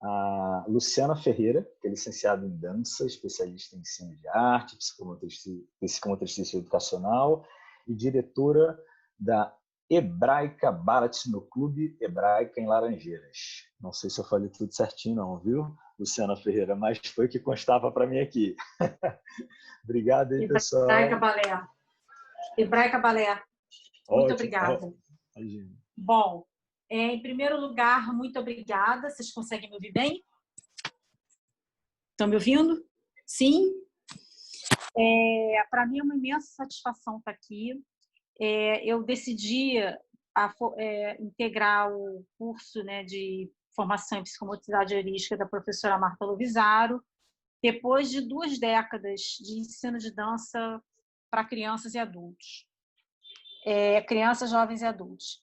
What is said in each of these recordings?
a Luciana Ferreira, que é licenciada em dança, especialista em ensino de arte, psicomotricista educacional e diretora da Hebraica Ballet no Clube Hebraica em Laranjeiras. Não sei se eu falei tudo certinho não, viu, Luciana Ferreira, mas foi o que constava para mim aqui. Obrigado aí, pessoal. Hebraica Balé. Hebraica Balé. Muito obrigada. Bom, em primeiro lugar, muito obrigada. Vocês conseguem me ouvir bem? Estão me ouvindo? Sim? Para mim é uma imensa satisfação estar aqui. Eu decidi integrar o curso, né, de formação em psicomotricidade heurística da professora Marta Lovisaro, depois de 2 décadas de ensino de dança para crianças e adultos. Crianças, jovens e adultos.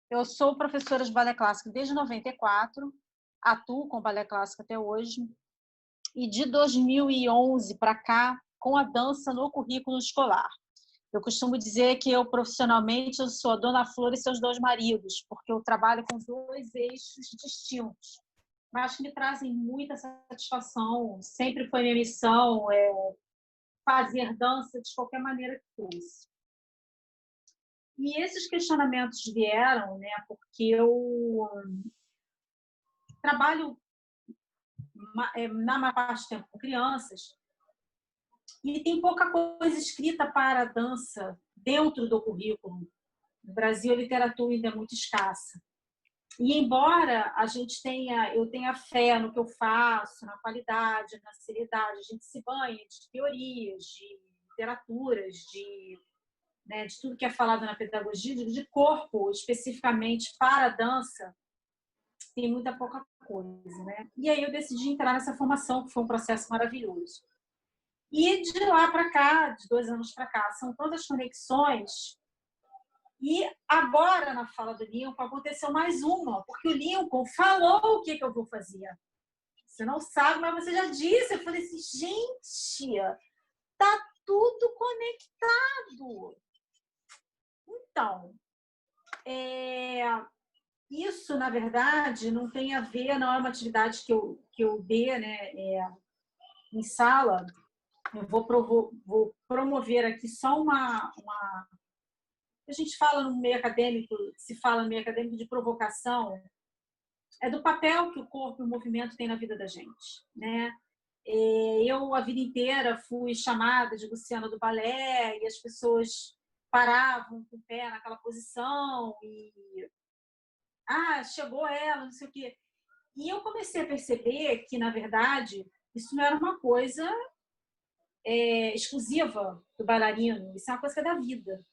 Eu sou professora de balé clássico desde 94, atuo com balé clássico até hoje, e de 2011 para cá, com a dança no currículo escolar. Eu costumo dizer que profissionalmente, eu sou a Dona Flor e seus 2 maridos, porque eu trabalho com 2 eixos distintos, mas que me trazem muita satisfação. Sempre foi minha missão fazer dança de qualquer maneira que fosse. E esses questionamentos vieram, né, porque eu trabalho na maior parte do tempo com crianças e tem pouca coisa escrita para a dança dentro do currículo. No Brasil, a literatura ainda é muito escassa. E embora eu tenha fé no que eu faço, na qualidade, na seriedade, a gente se banha de teorias, de literaturas, de tudo que é falado na pedagogia, de corpo, especificamente para a dança, tem muita pouca coisa, né? E aí eu decidi entrar nessa formação, que foi um processo maravilhoso. E de lá para cá, de 2 anos para cá, são tantas conexões. E agora, na fala do Lincoln, aconteceu mais uma, porque o Lincoln falou o que eu vou fazer. Você não sabe, mas você já disse. Eu falei assim, gente, tá tudo conectado. Então, isso, na verdade, não tem a ver, não é uma atividade que eu dê, né, em sala. Eu vou promover aqui só uma... A gente fala no meio acadêmico, se fala no meio acadêmico de provocação, do papel que o corpo e o movimento têm na vida da gente, né? Eu, a vida inteira, fui chamada de Luciana do balé e as pessoas paravam com o pé naquela posição e chegou ela, não sei o quê. E eu comecei a perceber que, na verdade, isso não era uma coisa exclusiva do bailarino, isso é uma coisa que é da vida.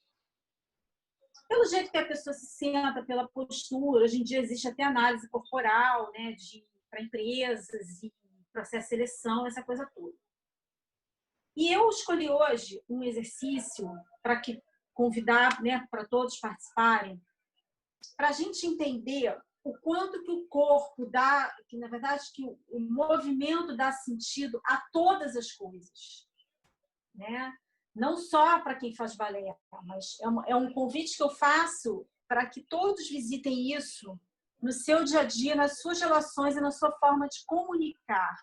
Pelo jeito que a pessoa se senta, pela postura, hoje em dia existe até análise corporal, né, para empresas e processo de seleção, essa coisa toda. E eu escolhi hoje um exercício para convidar, né, para todos participarem, para a gente entender o quanto que o corpo dá, que na verdade que o movimento dá sentido a todas as coisas, né? Não só para quem faz balé, mas é um convite que eu faço para que todos visitem isso no seu dia a dia, nas suas relações e na sua forma de comunicar.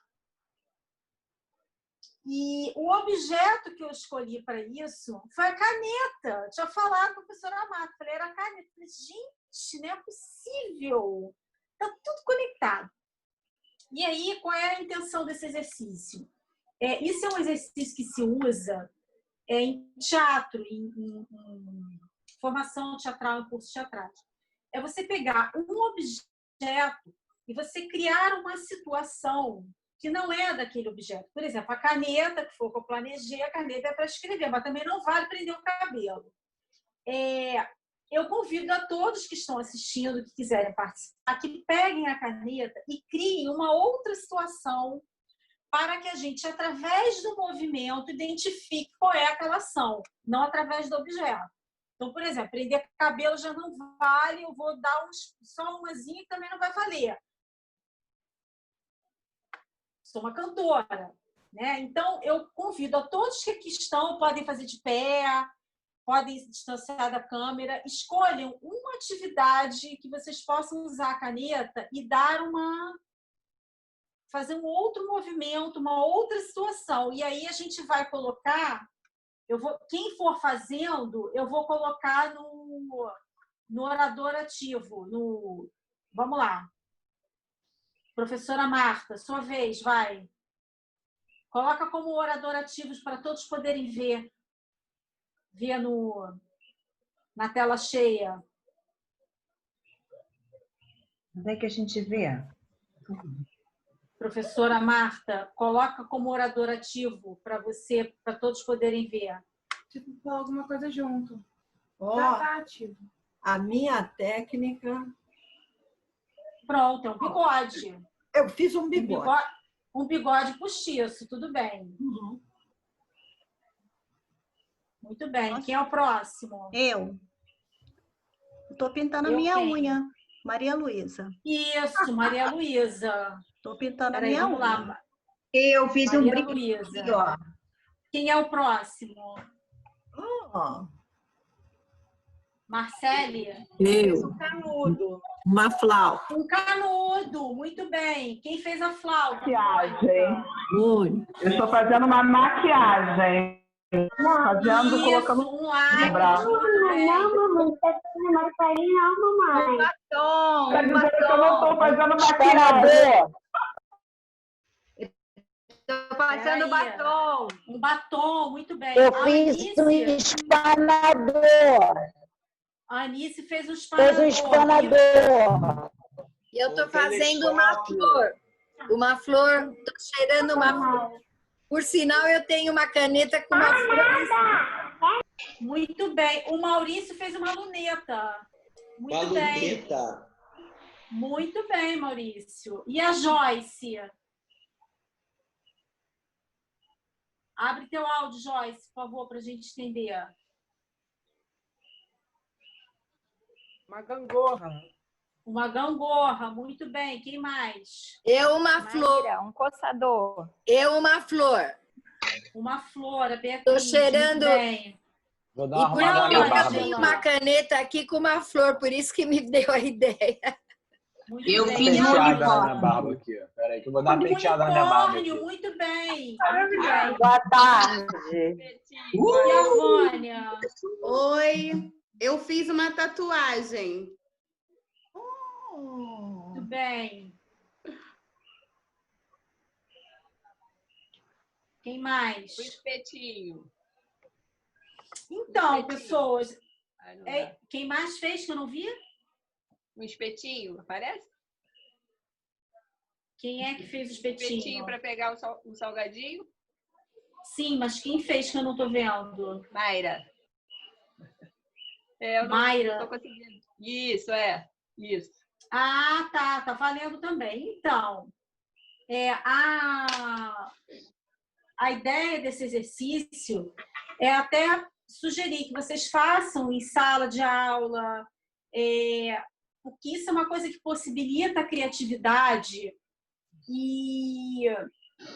E o objeto que eu escolhi para isso foi a caneta. Eu tinha falado com a professora Amata, falei, era a caneta. Eu falei, gente, não é possível. Está tudo conectado. E aí, qual é a intenção desse exercício? Isso é um exercício que se usa em teatro, em formação teatral, em cursos teatrais. É você pegar um objeto e você criar uma situação que não é daquele objeto. Por exemplo, a caneta, que foi o que eu planejei, a caneta é para escrever, mas também não vale prender o cabelo. Eu convido a todos que estão assistindo, que quiserem participar, que peguem a caneta e criem uma outra situação para que a gente, através do movimento, identifique qual é aquela ação, não através do objeto. Então, por exemplo, prender cabelo já não vale, eu vou dar só umazinha que também não vai valer. Sou uma cantora, né? Então, eu convido a todos que aqui estão, podem fazer de pé, podem se distanciar da câmera. Escolham uma atividade que vocês possam usar a caneta e fazer um outro movimento, uma outra situação. E aí a gente vai colocar, quem for fazendo, eu vou colocar no orador ativo. Vamos lá. Professora Marta, sua vez, vai. Coloca como orador ativos para todos poderem ver na tela cheia. Onde é que a gente vê? Professora Marta, coloca como orador ativo para todos poderem ver. Tipo, falar alguma coisa junto. Ó, Tá ativo. a minha técnica... Pronto, é um bigode. Eu fiz um bigode. Um bigode postiço, tudo bem. Uhum. Muito bem. Quem é o próximo? Eu. Estou pintando a minha unha. Maria Luísa. Isso, Maria Luísa. Estou pintando a Peraí, minha vamos unha. lá. Eu fiz Maria um brinco Luísa. aqui, ó. Quem é o próximo? Ó, Marcele? eu. Canudo. Uma flauta. Um canudo. Muito bem. Quem fez a flauta? Maquiagem. Muito. Eu estou fazendo uma maquiagem. Fazendo, Isso, colocando um lápis. braço. Muito bem. mamãe, tá fazendo maquiagem, não, mamãe. Batom, Tá dizendo que eu não estou fazendo maquiagem. Estou passando Peraí. batom. Um batom, muito bem. Eu A fiz um Anice, espanador. a Anice fez um Fez um espanador. espanador. E eu tô fazendo uma flor. Uma flor, tô cheirando uma flor. Por sinal, eu tenho uma caneta com uma flor. Muito bem. O Maurício fez uma luneta. Muito bem. Muito bem, Maurício. E a Joyce? Abre teu áudio, Joyce, por favor, para a gente entender. Uma gangorra. Uma gangorra, muito bem. Quem mais? Eu uma flor. Um coçador. Eu uma flor. Uma flor, a Beatriz. Tô cheirando. Muito bem. Vou dar E uma por arrumada na minha eu barba. tenho uma caneta aqui com uma flor, por isso que me deu a ideia. Muito Eu bem. fiz E um a Penteada na unicórnio. minha barba aqui, ó. Pera aí, que eu vou dar uma penteada na minha barba aqui. unicórnio, muito bem. Muito bem. Boa tarde. E a Vânia? Oi, eu fiz uma tatuagem. Muito bem. Quem mais? O espetinho. Então, espetinho. pessoas, Ai, não dá. quem mais fez que eu não vi? Um espetinho, aparece? Quem é que fez o Espetinho espetinho? para pegar o salgadinho? Sim, mas quem fez que eu não tô vendo? Mayra. Eu não Mayra. tô conseguindo. Isso, isso. Ah, tá valendo também. Então, a ideia desse exercício é até sugerir que vocês façam em sala de aula, porque isso é uma coisa que possibilita a criatividade e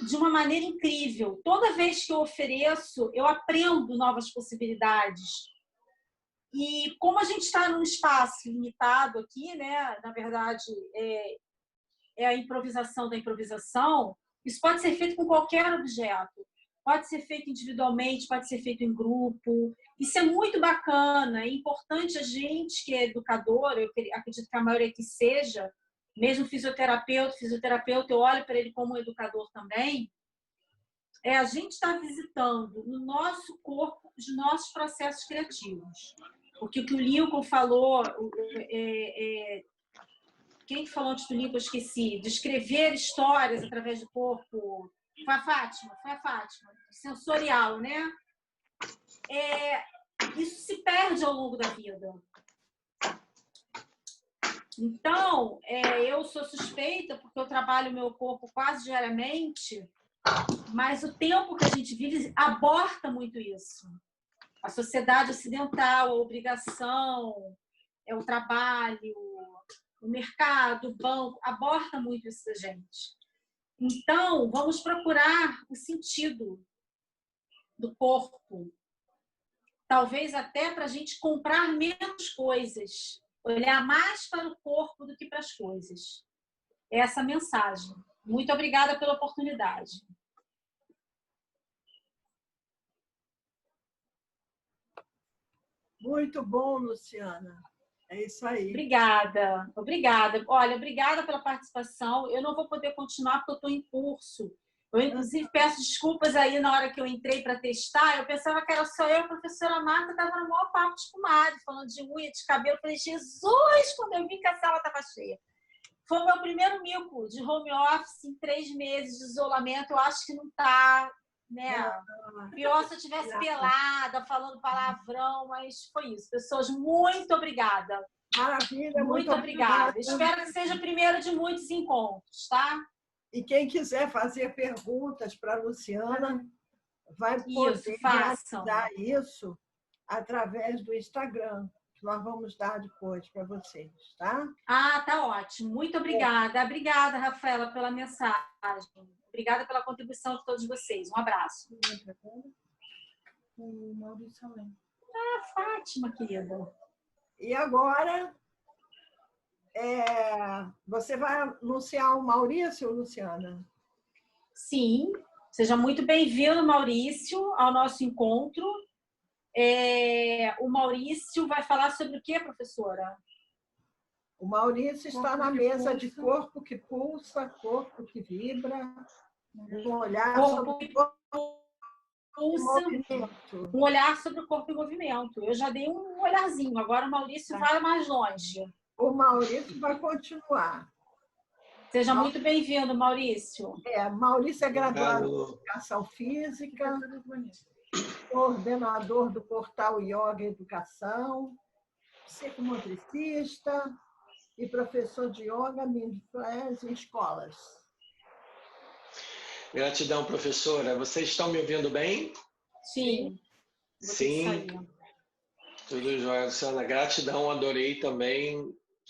de uma maneira incrível. Toda vez que eu ofereço, eu aprendo novas possibilidades. E como a gente está num espaço limitado aqui, né? Na verdade, é a improvisação da improvisação, isso pode ser feito com qualquer objeto. Pode ser feito individualmente, pode ser feito em grupo. Isso é muito bacana. É importante a gente que é educador, eu acredito que a maioria que seja, mesmo fisioterapeuta, eu olho para ele como um educador também, a gente está visitando no nosso corpo os nossos processos criativos. Porque o que o Lincoln falou, quem falou antes do Lincoln, eu esqueci, de escrever histórias através do corpo. Foi a Fátima, sensorial, né? Isso se perde ao longo da vida. Então, eu sou suspeita porque eu trabalho o meu corpo quase diariamente, mas o tempo que a gente vive aborta muito isso. A sociedade ocidental, a obrigação, o trabalho, o mercado, o banco, aborta muito isso da gente. Então, vamos procurar o sentido do corpo. talvez até para a gente comprar menos coisas, olhar mais para o corpo do que para as coisas. Essa é a mensagem. Muito obrigada pela oportunidade. Muito bom, Luciana. É isso aí. Obrigada, obrigada. Olha, obrigada pela participação. Eu não vou poder continuar porque eu estou em curso. Eu, inclusive, peço desculpas aí na hora que eu entrei para testar. Eu pensava que era só eu, a professora Marta, estava no maior papo de comadre, falando de unha, de cabelo. Eu falei, Jesus, quando eu vi que a sala estava cheia. Foi o meu primeiro mico de home office em 3 meses de isolamento. Eu acho que não está, né? Pior se eu estivesse pelada, falando palavrão, mas foi isso. Pessoas, muito obrigada. Maravilha, muito obrigada. Espero que seja o primeiro de muitos encontros, tá? E quem quiser fazer perguntas para a Luciana, vai poder realizar isso através do Instagram, que nós vamos dar depois para vocês, tá? Ah, tá ótimo. Muito obrigada. Obrigada, Rafaela, pela mensagem. Obrigada pela contribuição de todos vocês. Um abraço. O Maurício Além. Ah, Fátima, querida. E agora, você vai anunciar o Maurício, Luciana? Sim. Seja muito bem-vindo, Maurício, ao nosso encontro. O Maurício vai falar sobre o quê, professora? O Maurício está na mesa de corpo que pulsa, corpo que vibra, um olhar sobre o corpo em movimento. Um olhar sobre o corpo em movimento. Eu já dei um olharzinho, agora o Maurício vai mais longe. O Maurício vai continuar. Seja muito bem-vindo, Maurício. Maurício é graduado em Educação Física, coordenador do portal Yoga Educação, psicomotricista e professor de yoga mindfulness em escolas. Gratidão, professora. Vocês estão me ouvindo bem? Sim. Sim. Tudo jóia, Luciana. Gratidão, adorei também.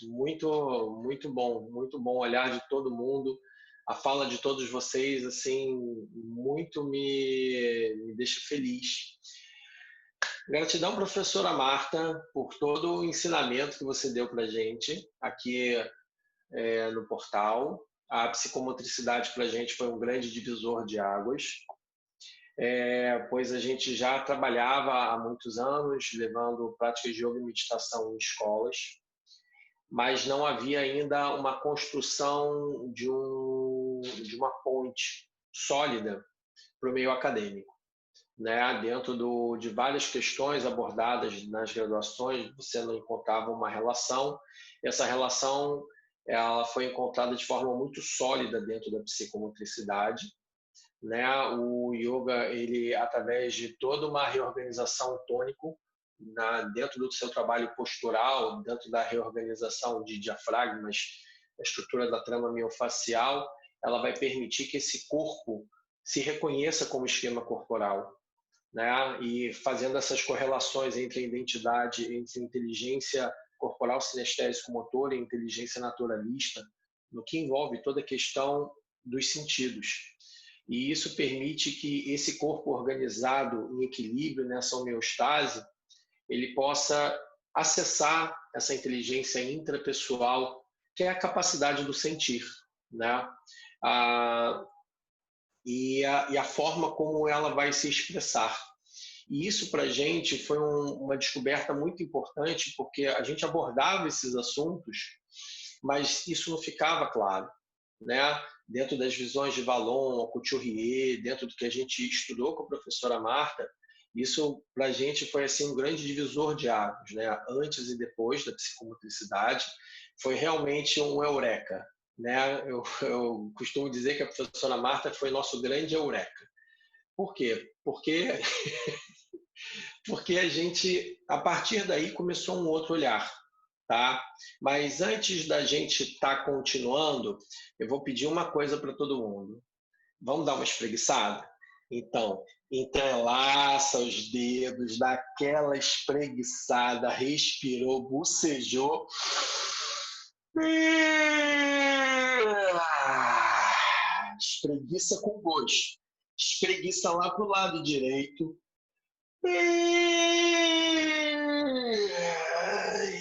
Muito, muito bom olhar de todo mundo. A fala de todos vocês, assim, muito me deixa feliz. Gratidão, professora Marta, por todo o ensinamento que você deu para a gente aqui no portal. A psicomotricidade para a gente foi um grande divisor de águas, pois a gente já trabalhava há muitos anos levando práticas de yoga e meditação em escolas, mas não havia ainda uma construção de uma ponte sólida para o meio acadêmico. Né? Dentro de várias questões abordadas nas graduações, você não encontrava uma relação. Essa relação ela foi encontrada de forma muito sólida dentro da psicomotricidade. Né? O yoga, ele, através de toda uma reorganização tônico, dentro do seu trabalho postural, dentro da reorganização de diafragmas, a estrutura da trama miofascial, ela vai permitir que esse corpo se reconheça como esquema corporal. Né? E fazendo essas correlações entre a identidade, entre inteligência corporal sinestésico-motora e inteligência naturalista, no que envolve toda a questão dos sentidos. E isso permite que esse corpo organizado em equilíbrio, nessa homeostase, ele possa acessar essa inteligência intrapessoal, que é a capacidade do sentir, né? E a forma como ela vai se expressar. E isso, para a gente, foi uma descoberta muito importante, porque a gente abordava esses assuntos, mas isso não ficava claro. Né? Dentro das visões de Vallon, Couturier, dentro do que a gente estudou com a professora Marta, isso, para a gente, foi assim, um grande divisor de águas. Né? Antes e depois da psicomotricidade, foi realmente um eureka. Né? Eu costumo dizer que a professora Marta foi nosso grande eureka. Por quê? Porque a gente, a partir daí, começou um outro olhar. Tá? Mas antes da gente estar continuando, eu vou pedir uma coisa para todo mundo. Vamos dar uma espreguiçada? Então, entrelaça os dedos, dá aquela espreguiçada, respirou, bocejou. Espreguiça com gosto. Espreguiça lá para o lado direito.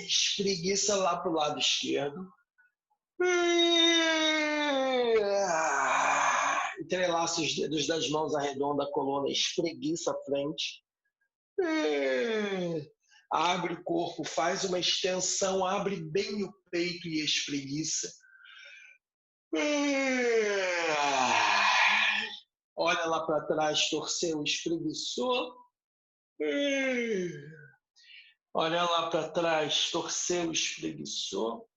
Espreguiça lá para o lado esquerdo. Entrelaça os dedos das mãos, arredonda a coluna, espreguiça a frente. Abre o corpo, faz uma extensão, abre bem o peito e espreguiça. Olha lá para trás, torceu, espreguiçou. Olha lá para trás, torceu, espreguiçou.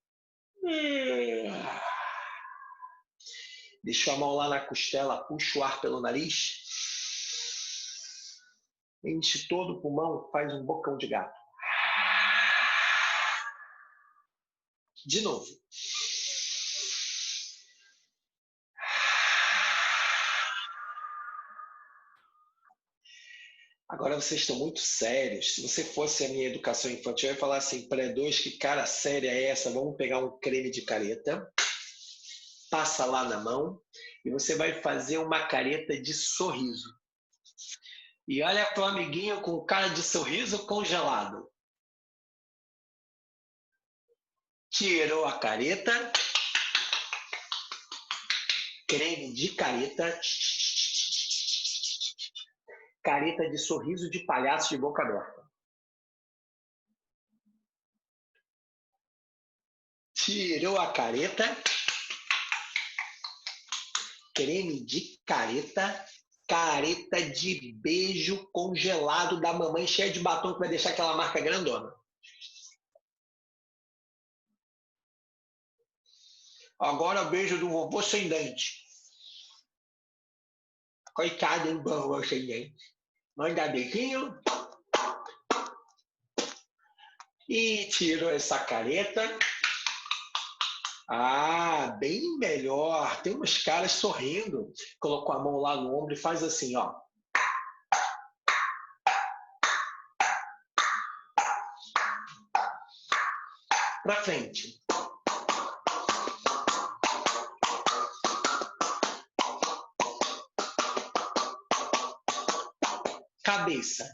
Deixa a mão lá na costela, puxa o ar pelo nariz. Enche todo o pulmão, faz um bocão de gato. De novo. Agora vocês estão muito sérios. Se você fosse a minha educação infantil, eu ia falar assim, pré-2, que cara séria é essa? Vamos pegar um creme de careta, passa lá na mão e você vai fazer uma careta de sorriso. E olha para o amiguinho com cara de sorriso congelado. Tirou a careta, creme de careta, careta de sorriso de palhaço de boca aberta. Tirou a careta, creme de careta, careta de beijo congelado da mamãe cheia de batom que vai deixar aquela marca grandona. Agora beijo do vovô sem dente. Coitado, hein, vovô sem dente. Manda beijinho. E tirou essa careta. Ah, bem melhor. Tem umas caras sorrindo. Colocou a mão lá no ombro e faz assim, ó. Pra frente. Cabeça.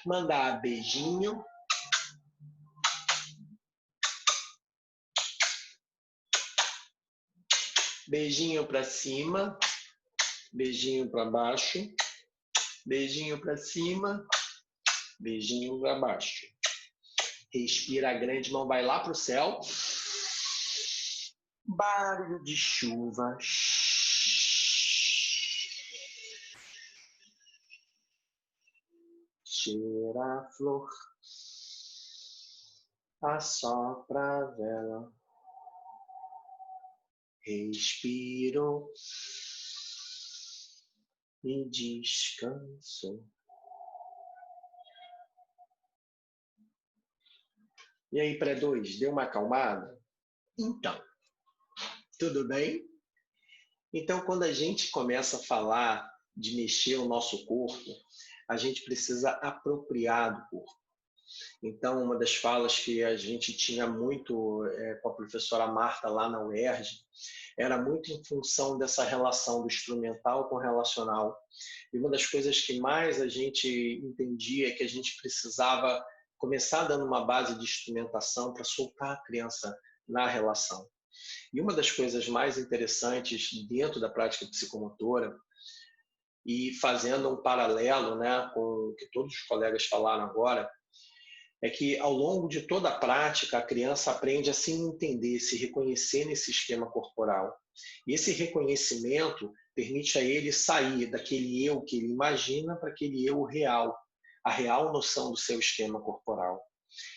Mandar beijinho. Beijinho para cima. Beijinho para baixo. Beijinho para cima. Beijinho para baixo. Respira grande, mão vai lá para o céu. Barulho de chuva. Cheira a flor. Assopra a vela. Respiro. E descanso. E aí, pré-2, deu uma acalmada? Então. Tudo bem? Então, quando a gente começa a falar de mexer o nosso corpo, a gente precisa apropriar do corpo. Então, uma das falas que a gente tinha muito com a professora Marta lá na UERJ era muito em função dessa relação do instrumental com o relacional. E uma das coisas que mais a gente entendia é que a gente precisava começar dando uma base de instrumentação para soltar a criança na relação. E uma das coisas mais interessantes dentro da prática psicomotora, e fazendo um paralelo, né, com o que todos os colegas falaram agora, é que ao longo de toda a prática, a criança aprende a se entender, se reconhecer nesse esquema corporal. E esse reconhecimento permite a ele sair daquele eu que ele imagina para aquele eu real, a real noção do seu esquema corporal,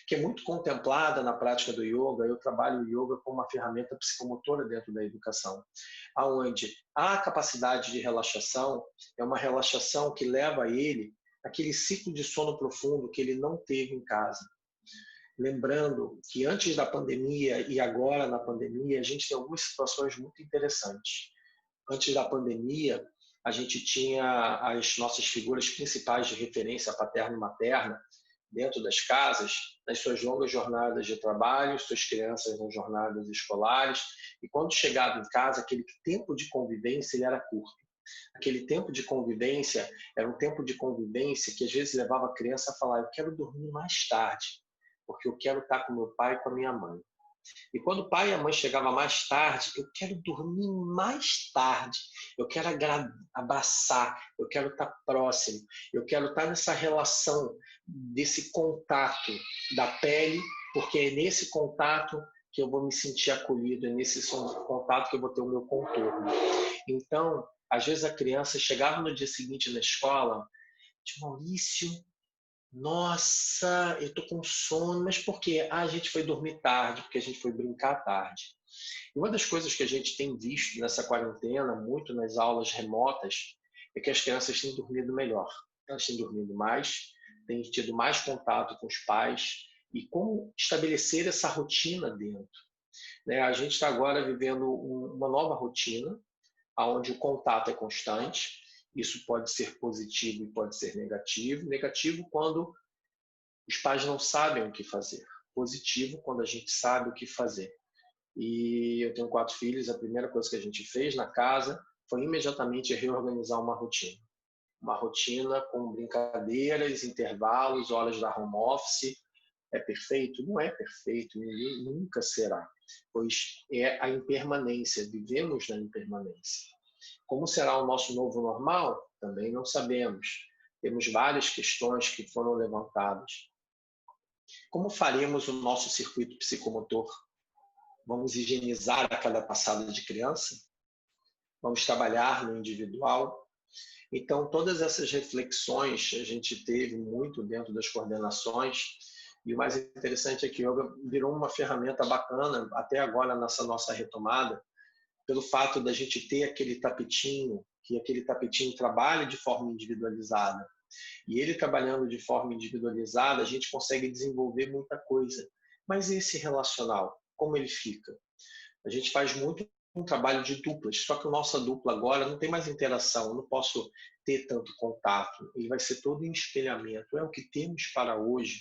que é muito contemplada na prática do yoga. Eu trabalho o yoga como uma ferramenta psicomotora dentro da educação, onde a capacidade de relaxação é uma relaxação que leva a ele aquele ciclo de sono profundo que ele não teve em casa. Lembrando que antes da pandemia e agora na pandemia, a gente tem algumas situações muito interessantes. Antes da pandemia, a gente tinha as nossas figuras principais de referência paterna e materna, dentro das casas, nas suas longas jornadas de trabalho, suas crianças nas jornadas escolares, e quando chegava em casa, aquele tempo de convivência ele era curto. Aquele tempo de convivência era um tempo de convivência que às vezes levava a criança a falar: eu quero dormir mais tarde, porque eu quero estar com meu pai e com a minha mãe. E quando o pai e a mãe chegavam mais tarde, eu quero dormir mais tarde, eu quero abraçar, eu quero estar próximo, eu quero estar nessa relação, desse contato da pele, porque é nesse contato que eu vou me sentir acolhido, é nesse contato que eu vou ter o meu contorno. Então, às vezes a criança chegava no dia seguinte na escola, Maurício, nossa, eu tô com sono, mas por quê? A gente foi dormir tarde, porque a gente foi brincar tarde. E uma das coisas que a gente tem visto nessa quarentena, muito nas aulas remotas, é que as crianças têm dormido melhor. Elas têm dormido mais, têm tido mais contato com os pais e como estabelecer essa rotina dentro. A gente está agora vivendo uma nova rotina, onde o contato é constante. Isso pode ser positivo e pode ser negativo. Negativo quando os pais não sabem o que fazer. Positivo quando a gente sabe o que fazer. E eu tenho 4 filhos, a primeira coisa que a gente fez na casa foi imediatamente reorganizar uma rotina. Uma rotina com brincadeiras, intervalos, horas da home office. É perfeito? Não é perfeito, nunca será, pois é a impermanência, vivemos na impermanência. Como será o nosso novo normal? Também não sabemos. Temos várias questões que foram levantadas. Como faremos o nosso circuito psicomotor? Vamos higienizar a cada passada de criança? Vamos trabalhar no individual? Então, todas essas reflexões a gente teve muito dentro das coordenações. E o mais interessante é que o yoga virou uma ferramenta bacana, até agora nessa nossa retomada, pelo fato da gente ter aquele tapetinho, que aquele tapetinho trabalha de forma individualizada. E ele trabalhando de forma individualizada, a gente consegue desenvolver muita coisa. Mas esse relacional, como ele fica? A gente faz muito um trabalho de duplas, só que a nossa dupla agora não tem mais interação, eu não posso ter tanto contato, ele vai ser todo em espelhamento, é o que temos para hoje.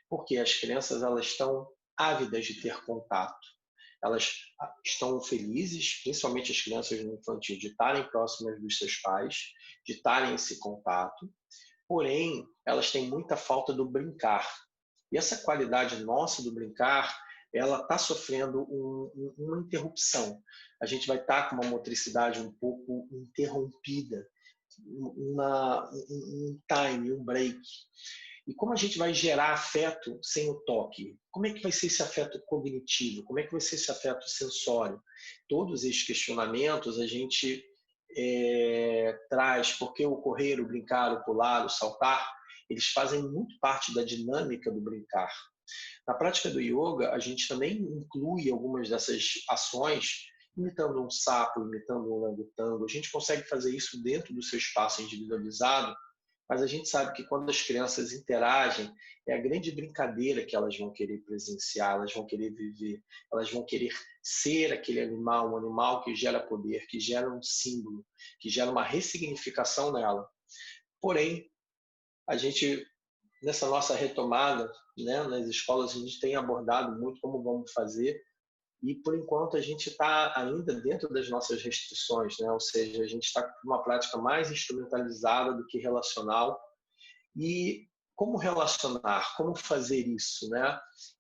Porque as crianças elas estão ávidas de ter contato. Elas estão felizes, principalmente as crianças no infantil, de estarem próximas dos seus pais, de estarem esse contato. Porém, elas têm muita falta do brincar. E essa qualidade nossa do brincar, ela está sofrendo uma interrupção. A gente vai estar com uma motricidade um pouco interrompida, um time, um break. E como a gente vai gerar afeto sem o toque? Como é que vai ser esse afeto cognitivo? Como é que vai ser esse afeto sensório? Todos esses questionamentos a gente traz, porque o correr, o brincar, o pular, o saltar, eles fazem muito parte da dinâmica do brincar. Na prática do yoga, a gente também inclui algumas dessas ações, imitando um sapo, imitando um orangotango. A gente consegue fazer isso dentro do seu espaço individualizado, mas a gente sabe que quando as crianças interagem, é a grande brincadeira que elas vão querer presenciar, elas vão querer viver, elas vão querer ser aquele animal, um animal que gera poder, que gera um símbolo, que gera uma ressignificação nela. Porém, a gente, nessa nossa retomada, nas escolas, a gente tem abordado muito como vamos fazer, e por enquanto a gente está ainda dentro das nossas restrições, ou seja, a gente está com uma prática mais instrumentalizada do que relacional. E como relacionar, como fazer isso,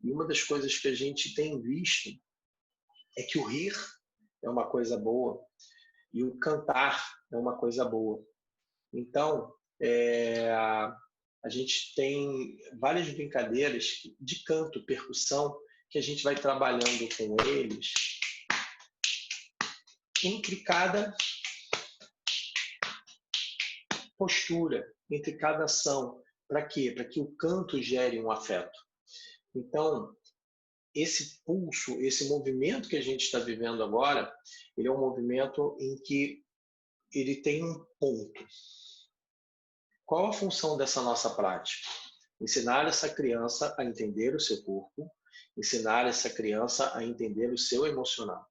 E uma das coisas que a gente tem visto é que o rir é uma coisa boa e o cantar é uma coisa boa. Então, a gente tem várias brincadeiras de canto, percussão, que a gente vai trabalhando com eles entre cada postura, entre cada ação. Para quê? Para que o canto gere um afeto. Então, esse pulso, esse movimento que a gente está vivendo agora, ele é um movimento em que ele tem um ponto. Qual a função dessa nossa prática? Ensinar essa criança a entender o seu corpo, ensinar essa criança a entender o seu emocional.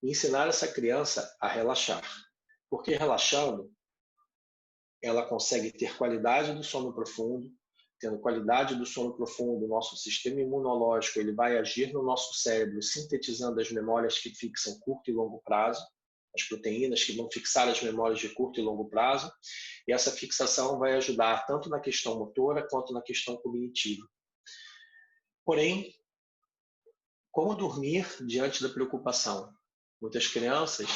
E ensinar essa criança a relaxar. Porque relaxando, ela consegue ter qualidade do sono profundo, tendo qualidade do sono profundo, o nosso sistema imunológico ele vai agir no nosso cérebro, sintetizando as memórias que fixam curto e longo prazo, as proteínas que vão fixar as memórias de curto e longo prazo, e essa fixação vai ajudar tanto na questão motora quanto na questão cognitiva. Porém, como dormir diante da preocupação? Muitas crianças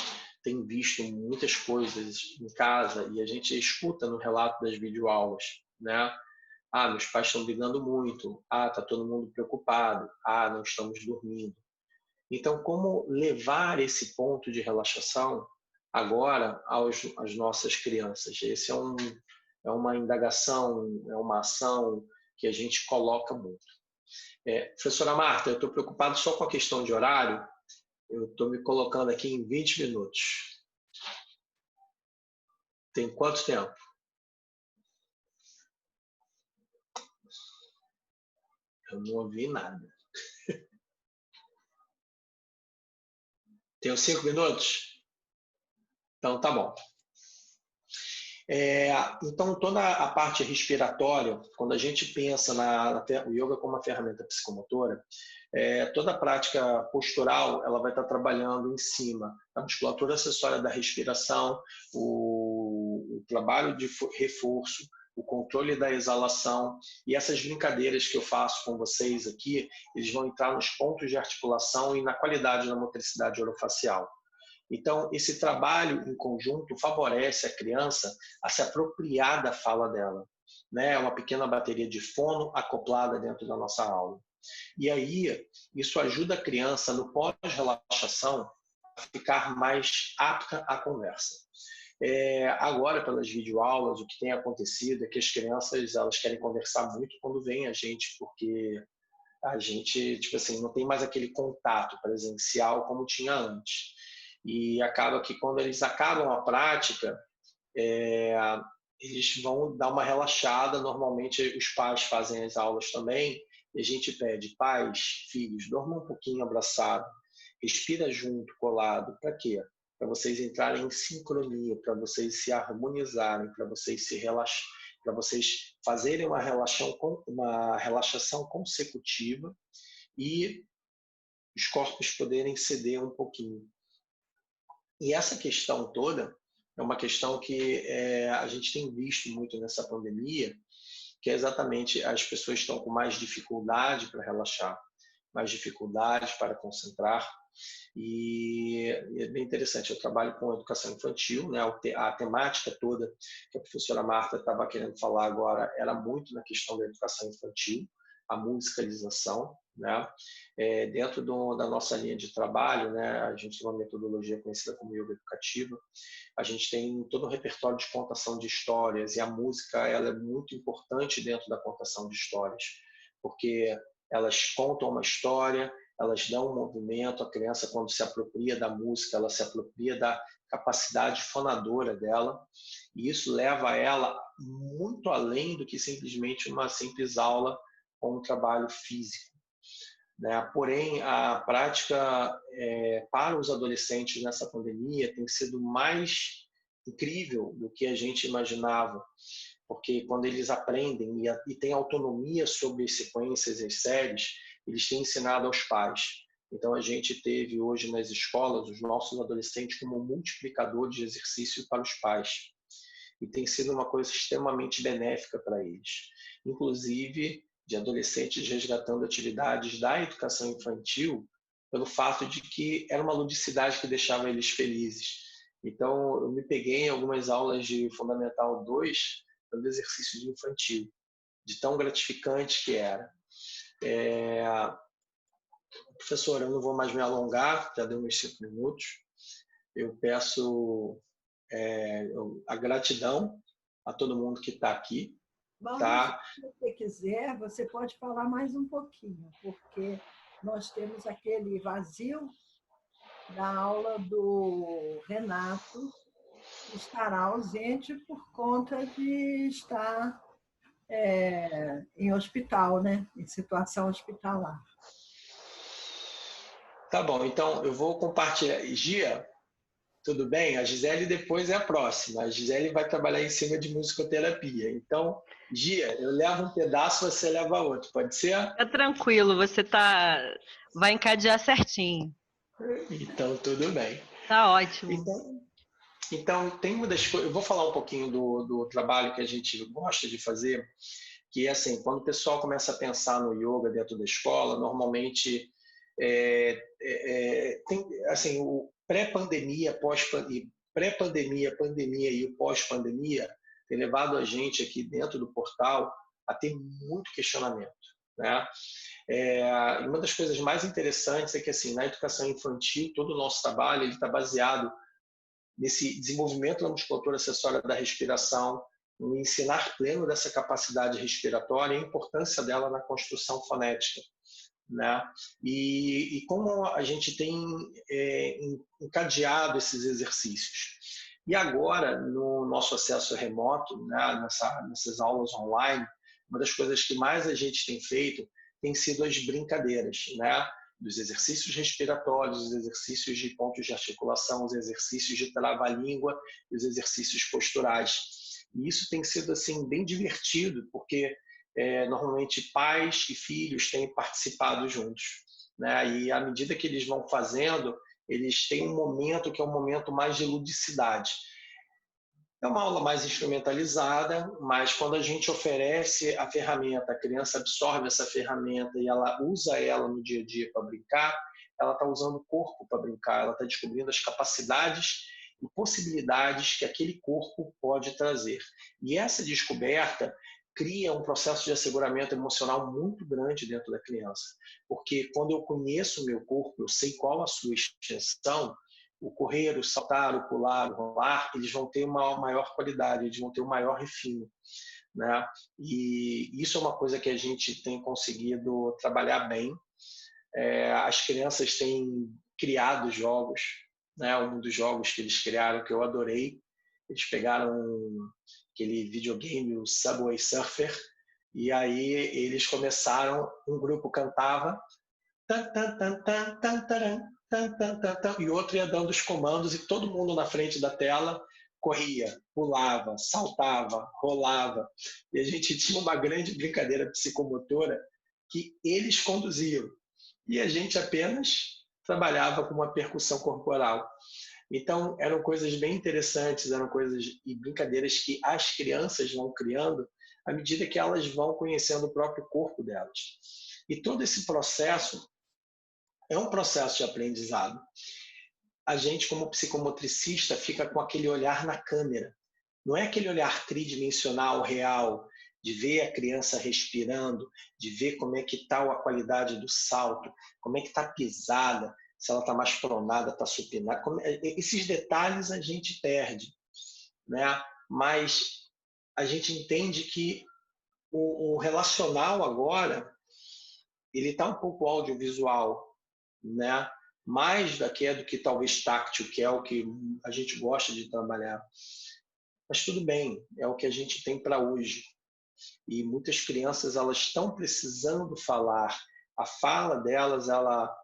têm visto muitas coisas em casa e a gente escuta no relato das videoaulas, né? Meus pais estão brigando muito. Tá todo mundo preocupado. Não estamos dormindo. Então, como levar esse ponto de relaxação agora às nossas crianças? Esse é uma indagação, é uma ação que a gente coloca muito. Professora Marta, eu estou preocupado só com a questão de horário. Eu estou me colocando aqui em 20 minutos. Tem quanto tempo? Eu não ouvi nada. Tenho 5 minutos? Então, tá bom. Então, toda a parte respiratória, quando a gente pensa o yoga como uma ferramenta psicomotora, toda a prática postural ela vai estar trabalhando em cima da musculatura acessória da respiração, o trabalho de reforço, o controle da exalação, e essas brincadeiras que eu faço com vocês aqui, eles vão entrar nos pontos de articulação e na qualidade da motricidade orofacial. Então, esse trabalho em conjunto favorece a criança a se apropriar da fala dela, né? É uma pequena bateria de fono acoplada dentro da nossa aula. E aí, isso ajuda a criança, no pós-relaxação, a ficar mais apta à conversa. Agora, pelas videoaulas, o que tem acontecido é que as crianças elas querem conversar muito quando vem a gente, porque a gente tipo assim, não tem mais aquele contato presencial como tinha antes. E acaba que quando eles acabam a prática, eles vão dar uma relaxada. Normalmente os pais fazem as aulas também, e a gente pede, pais, filhos, dormam um pouquinho abraçado, respira junto, colado. Para quê? Para vocês entrarem em sincronia, para vocês se harmonizarem, para vocês se relaxarem, para vocês fazerem uma relaxação consecutiva e os corpos poderem ceder um pouquinho. E essa questão toda é uma questão que a gente tem visto muito nessa pandemia, que é exatamente as pessoas estão com mais dificuldade para relaxar, mais dificuldade para concentrar. E é bem interessante, eu trabalho com educação infantil, né? A temática toda que a professora Marta estava querendo falar agora era muito na questão da educação infantil, a musicalização, né? Dentro da nossa linha de trabalho, né? A gente tem uma metodologia conhecida como yoga educativa. A gente tem todo um repertório de contação de histórias, e a música ela é muito importante dentro da contação de histórias, porque elas contam uma história, elas dão um movimento. A criança, quando se apropria da música, ela se apropria da capacidade fonadora dela, e isso leva ela muito além do que simplesmente uma simples aula ou um trabalho físico, né? Porém, a prática para os adolescentes nessa pandemia tem sido mais incrível do que a gente imaginava, porque quando eles aprendem e têm autonomia sobre as sequências e as séries, eles têm ensinado aos pais. Então, a gente teve hoje nas escolas os nossos adolescentes como multiplicador de exercício para os pais. E tem sido uma coisa extremamente benéfica para eles. Inclusive, de adolescentes resgatando atividades da educação infantil pelo fato de que era uma ludicidade que deixava eles felizes. Então, eu me peguei em algumas aulas de Fundamental 2 dando exercício de infantil, de tão gratificante que era. Professor, eu não vou mais me alongar, já deu meus 5 minutos. Eu peço a gratidão a todo mundo que está aqui. Bom, tá? Se você quiser, você pode falar mais um pouquinho, porque nós temos aquele vazio da aula do Renato, que estará ausente por conta de estar em hospital, né? Em situação hospitalar. Tá bom, então eu vou compartilhar. Gia, Tudo bem? A Gisele depois é a próxima. A Gisele vai trabalhar em cima de musicoterapia. Então, Gia, eu levo um pedaço, você leva outro. Pode ser? Fica tranquilo, você vai encadear certinho. Então, tudo bem. Tá ótimo. Então tem uma das coisas. Eu vou falar um pouquinho do trabalho que a gente gosta de fazer, que é assim, quando o pessoal começa a pensar no yoga dentro da escola, normalmente tem assim, o pré-pandemia, pré-pandemia, pandemia e o pós-pandemia tem levado a gente aqui dentro do portal a ter muito questionamento, né? E uma das coisas mais interessantes é que assim, na educação infantil, todo o nosso trabalho está baseado nesse desenvolvimento da musculatura acessória da respiração, no ensinar pleno dessa capacidade respiratória e a importância dela na construção fonética, né? E como a gente tem encadeado esses exercícios. E agora, no nosso acesso remoto, né, nessas aulas online, uma das coisas que mais a gente tem feito tem sido as brincadeiras, né? Dos exercícios respiratórios, os exercícios de pontos de articulação, os exercícios de trava-língua e os exercícios posturais. E isso tem sido assim bem divertido, porque normalmente pais e filhos têm participado juntos, né? E à medida que eles vão fazendo, eles têm um momento que é um momento mais de ludicidade. É uma aula mais instrumentalizada, mas quando a gente oferece a ferramenta, a criança absorve essa ferramenta e ela usa ela no dia a dia para brincar, ela está usando o corpo para brincar, ela está descobrindo as capacidades e possibilidades que aquele corpo pode trazer. E essa descoberta cria um processo de asseguramento emocional muito grande dentro da criança, porque quando eu conheço o meu corpo, eu sei qual a sua extensão, o correr, o saltar, o pular, o rolar, eles vão ter uma maior qualidade, eles vão ter um maior refino, né? E isso é uma coisa que a gente tem conseguido trabalhar bem. As crianças têm criado jogos, né? Um dos jogos que eles criaram, que eu adorei, eles pegaram aquele videogame, o Subway Surfer, e aí eles começaram, um grupo cantava, tan, tan, tan, tan, tan, taran, e o outro ia dando os comandos e todo mundo na frente da tela corria, pulava, saltava, rolava. E a gente tinha uma grande brincadeira psicomotora que eles conduziam. E a gente apenas trabalhava com uma percussão corporal. Então, eram coisas bem interessantes, eram coisas e brincadeiras que as crianças vão criando à medida que elas vão conhecendo o próprio corpo delas. E todo esse processo é um processo de aprendizado. A gente, como psicomotricista, fica com aquele olhar na câmera. Não é aquele olhar tridimensional, real, de ver a criança respirando, de ver como é que está a qualidade do salto, como é que está a pisada, se ela está mais pronada, está supinada. Esses detalhes a gente perde, né? Mas a gente entende que o relacional agora ele está um pouco audiovisual, né? Mais do que talvez táctil, que é o que a gente gosta de trabalhar. Mas tudo bem, é o que a gente tem para hoje. E muitas crianças elas estão precisando falar. A fala delas, ela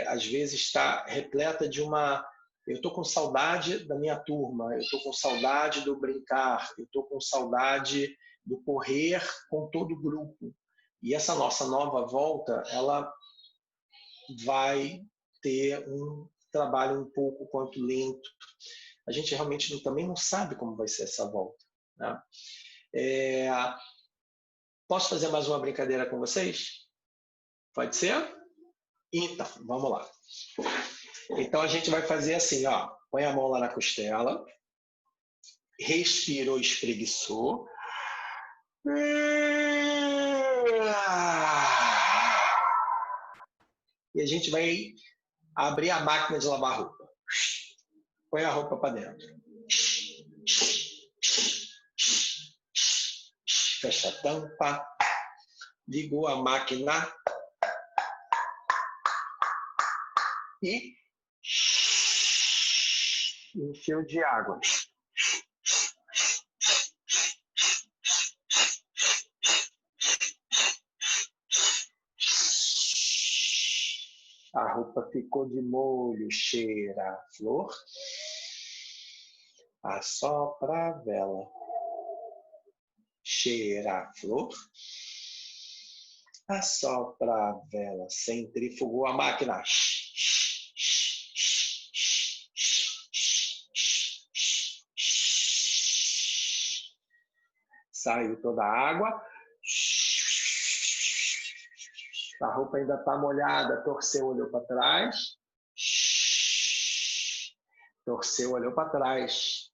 às vezes está repleta de uma... Eu estou com saudade da minha turma, eu estou com saudade do brincar, eu estou com saudade do correr com todo o grupo. E essa nossa nova volta, ela vai ter um trabalho um pouco quanto lento. A gente realmente também não sabe como vai ser essa volta, né? Posso fazer mais uma brincadeira com vocês? Pode ser? Então, vamos lá. Então, a gente vai fazer assim, ó. Põe a mão lá na costela. Respirou, espreguiçou. E a gente vai abrir a máquina de lavar roupa. Põe a roupa para dentro. Fecha a tampa. Ligou a máquina. E encheu de água. A roupa ficou de molho, cheira a flor. assopra a vela, cheira a flor, assopra a vela, centrifugou a máquina. Saiu toda a água. A roupa ainda está molhada, torceu, olhou para trás. Torceu, olhou para trás.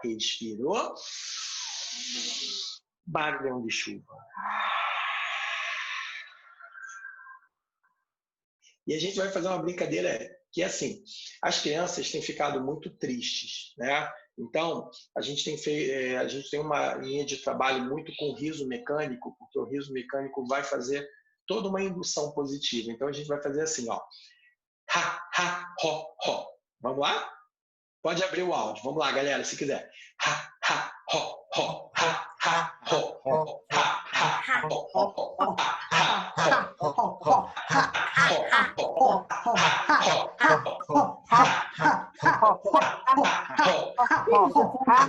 Respirou. Barulhão de chuva. E a gente vai fazer uma brincadeira que é assim, as crianças têm ficado muito tristes, né? Então, a gente tem uma linha de trabalho muito com riso mecânico, porque o riso mecânico vai fazer toda uma indução positiva. Então, a gente vai fazer assim, ó. Ha, ha, ho, ho. Vamos lá? Pode abrir o áudio. Vamos lá, galera, se quiser. Ha, ha, ho, ho. Ha, ha, ho, ho. Ha, ha, ho, ho. Ha, ha, ho, ho.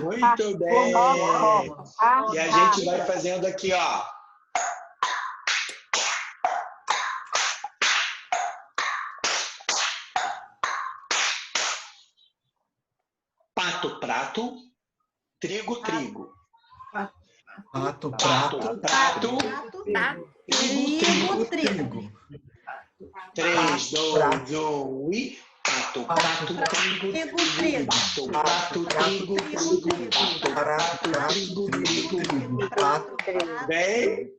Muito bem. E a gente vai fazendo aqui, ó. Pato, prato, trigo, trigo. Pato, prato, prato, trigo, trigo. 3, 2, 1 e pato, prato, trigo, trigo. Pato, prato, trigo, trigo. Pato, prato, trigo, trigo. Pato, bem.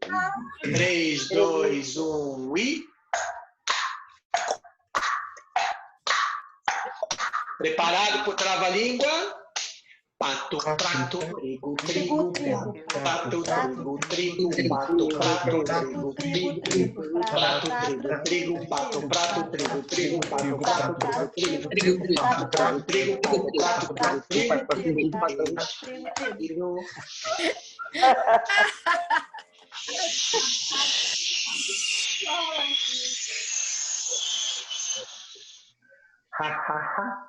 3, 2, 1 e... Preparado para o trava-língua? Pato, prato, trigo, trigo, pato, trigo, trigo, pato, prato, trigo, trigo, prato, trigo, trigo, pato, prato, trigo, trigo, pato, prato, trigo, trigo, pato, prato, trigo, pato, prato, trigo, trigo. Ha, ha, ha.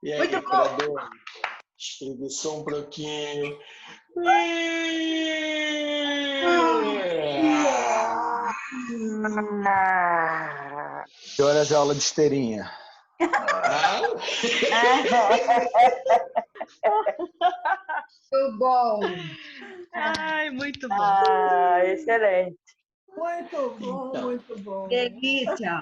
E aí, operador? Espreguiçou um pouquinho. Que horas é a aula de esteirinha? Muito bom. Ai, muito bom. Excelente. Muito bom, muito bom. Delícia.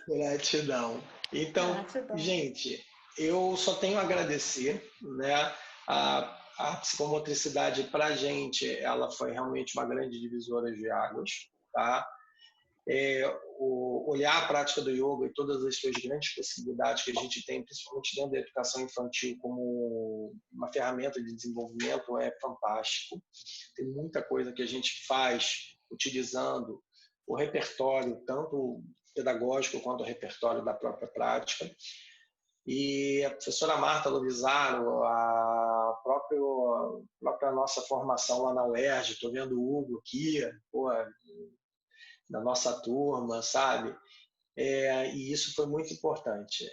Gratidão. Então, gente, eu só tenho a agradecer, né? A psicomotricidade para a gente, ela foi realmente uma grande divisora de águas, tá? Olhar a prática do yoga e todas as suas grandes possibilidades que a gente tem, principalmente dentro da educação infantil, como uma ferramenta de desenvolvimento, é fantástico. Tem muita coisa que a gente faz utilizando o repertório, tanto pedagógico quanto o repertório da própria prática. E a professora Marta Lovisaro, a própria nossa formação lá na UERJ, estou vendo o Hugo aqui, da nossa turma, sabe? E isso foi muito importante.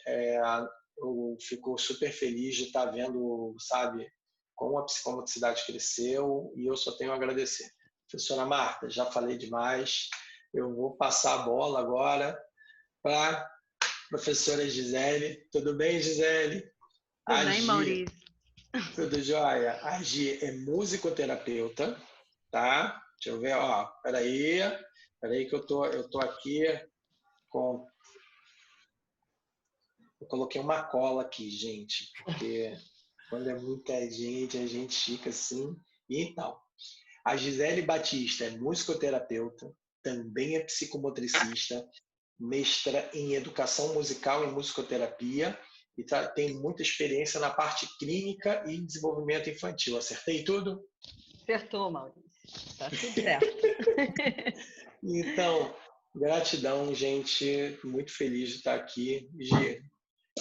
Eu fico super feliz de estar vendo, sabe, como a psicomotricidade cresceu, e eu só tenho a agradecer. Professora Marta, já falei demais, eu vou passar a bola agora para professora Gisele. Tudo bem, Gisele? Tudo bem, Maurício? Tudo jóia. A Gi é musicoterapeuta, tá? Deixa eu ver, ó. Peraí que eu tô aqui com... Eu coloquei uma cola aqui, gente, porque quando é muita gente, a gente fica assim. Então, a Gisele Batista é musicoterapeuta, também é psicomotricista, mestra em educação musical e musicoterapia e tem muita experiência na parte clínica e desenvolvimento infantil. Acertei tudo? Acertou, Maurício. Tá tudo certo. Então, Gratidão, gente. Muito feliz de estar aqui. Gi,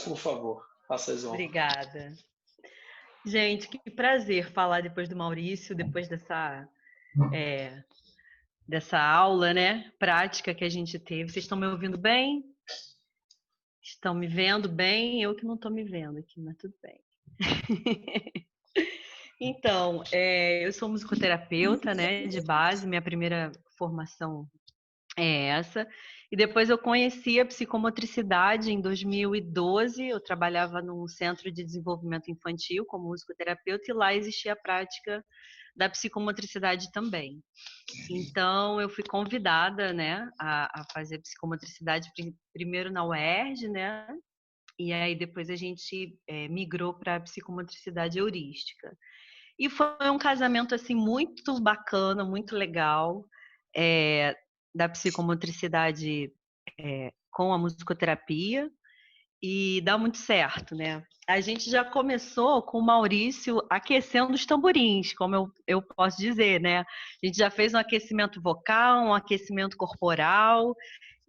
por favor, faça as honras. Obrigada. Gente, que prazer falar depois do Maurício, depois dessa aula, né, prática que a gente teve. Vocês estão me ouvindo bem? Estão me vendo bem? Eu que não estou me vendo aqui, mas tudo bem. Então, eu sou musicoterapeuta, né, de base, minha primeira formação é essa. E depois eu conheci a psicomotricidade em 2012. Eu trabalhava num centro de desenvolvimento infantil como musicoterapeuta e lá existia a prática da psicomotricidade também. Então, eu fui convidada, né, a fazer psicomotricidade primeiro na UERJ, né, e aí depois a gente migrou para a psicomotricidade heurística. E foi um casamento, assim, muito bacana, muito legal, da psicomotricidade com a musicoterapia, e dá muito certo, né? A gente já começou com o Maurício aquecendo os tamborins, como eu posso dizer, né? A gente já fez um aquecimento vocal, um aquecimento corporal,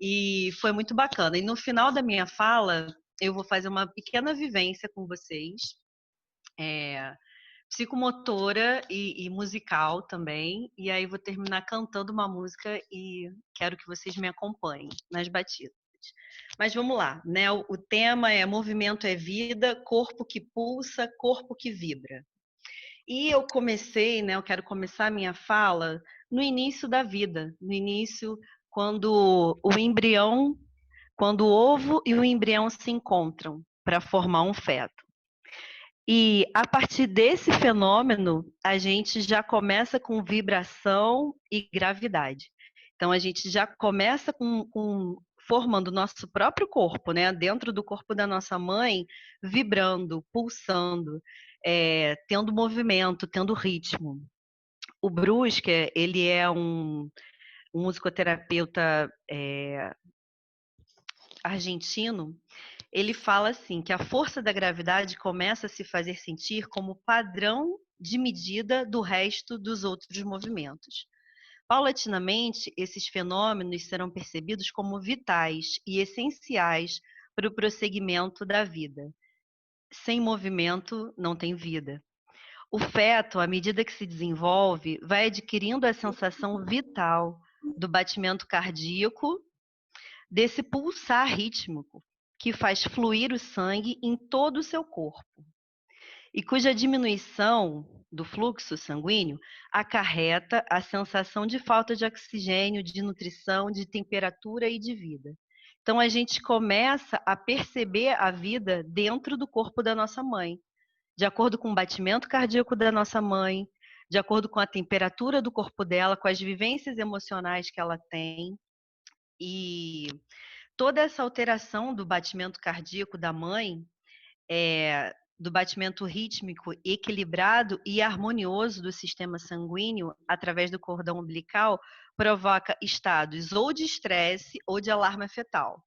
e foi muito bacana. E no final da minha fala, eu vou fazer uma pequena vivência com vocês, psicomotora e musical também, e aí vou terminar cantando uma música e quero que vocês me acompanhem nas batidas. Mas vamos lá, né? O tema é movimento é vida, corpo que pulsa, corpo que vibra. E eu comecei, né? Eu quero começar a minha fala no início da vida, no início quando quando o ovo e o embrião se encontram para formar um feto. E a partir desse fenômeno, a gente já começa com vibração e gravidade. Então, a gente já começa formando o nosso próprio corpo, né? Dentro do corpo da nossa mãe, vibrando, pulsando, tendo movimento, tendo ritmo. O Brusque, ele é um musicoterapeuta argentino. Ele fala assim, que a força da gravidade começa a se fazer sentir como padrão de medida do resto dos outros movimentos. Paulatinamente, esses fenômenos serão percebidos como vitais e essenciais para o prosseguimento da vida. Sem movimento, não tem vida. O feto, à medida que se desenvolve, vai adquirindo a sensação vital do batimento cardíaco, desse pulsar rítmico, que faz fluir o sangue em todo o seu corpo, e cuja diminuição do fluxo sanguíneo acarreta a sensação de falta de oxigênio, de nutrição, de temperatura e de vida. Então, a gente começa a perceber a vida dentro do corpo da nossa mãe, de acordo com o batimento cardíaco da nossa mãe, de acordo com a temperatura do corpo dela, com as vivências emocionais que ela tem. E toda essa alteração do batimento cardíaco da mãe, do batimento rítmico equilibrado e harmonioso do sistema sanguíneo através do cordão umbilical, provoca estados ou de estresse ou de alarme fetal.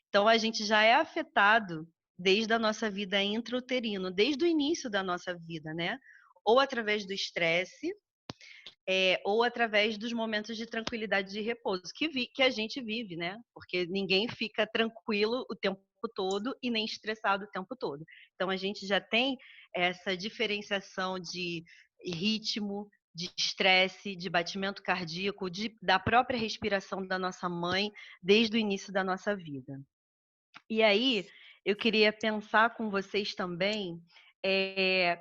Então, a gente já é afetado desde a nossa vida intrauterina, desde o início da nossa vida, né? Ou através do estresse, ou através dos momentos de tranquilidade e de repouso que a gente vive, né? Porque ninguém fica tranquilo o tempo todo e nem estressado o tempo todo. Então, a gente já tem essa diferenciação de ritmo, de estresse, de batimento cardíaco, da própria respiração da nossa mãe desde o início da nossa vida. E aí, eu queria pensar com vocês também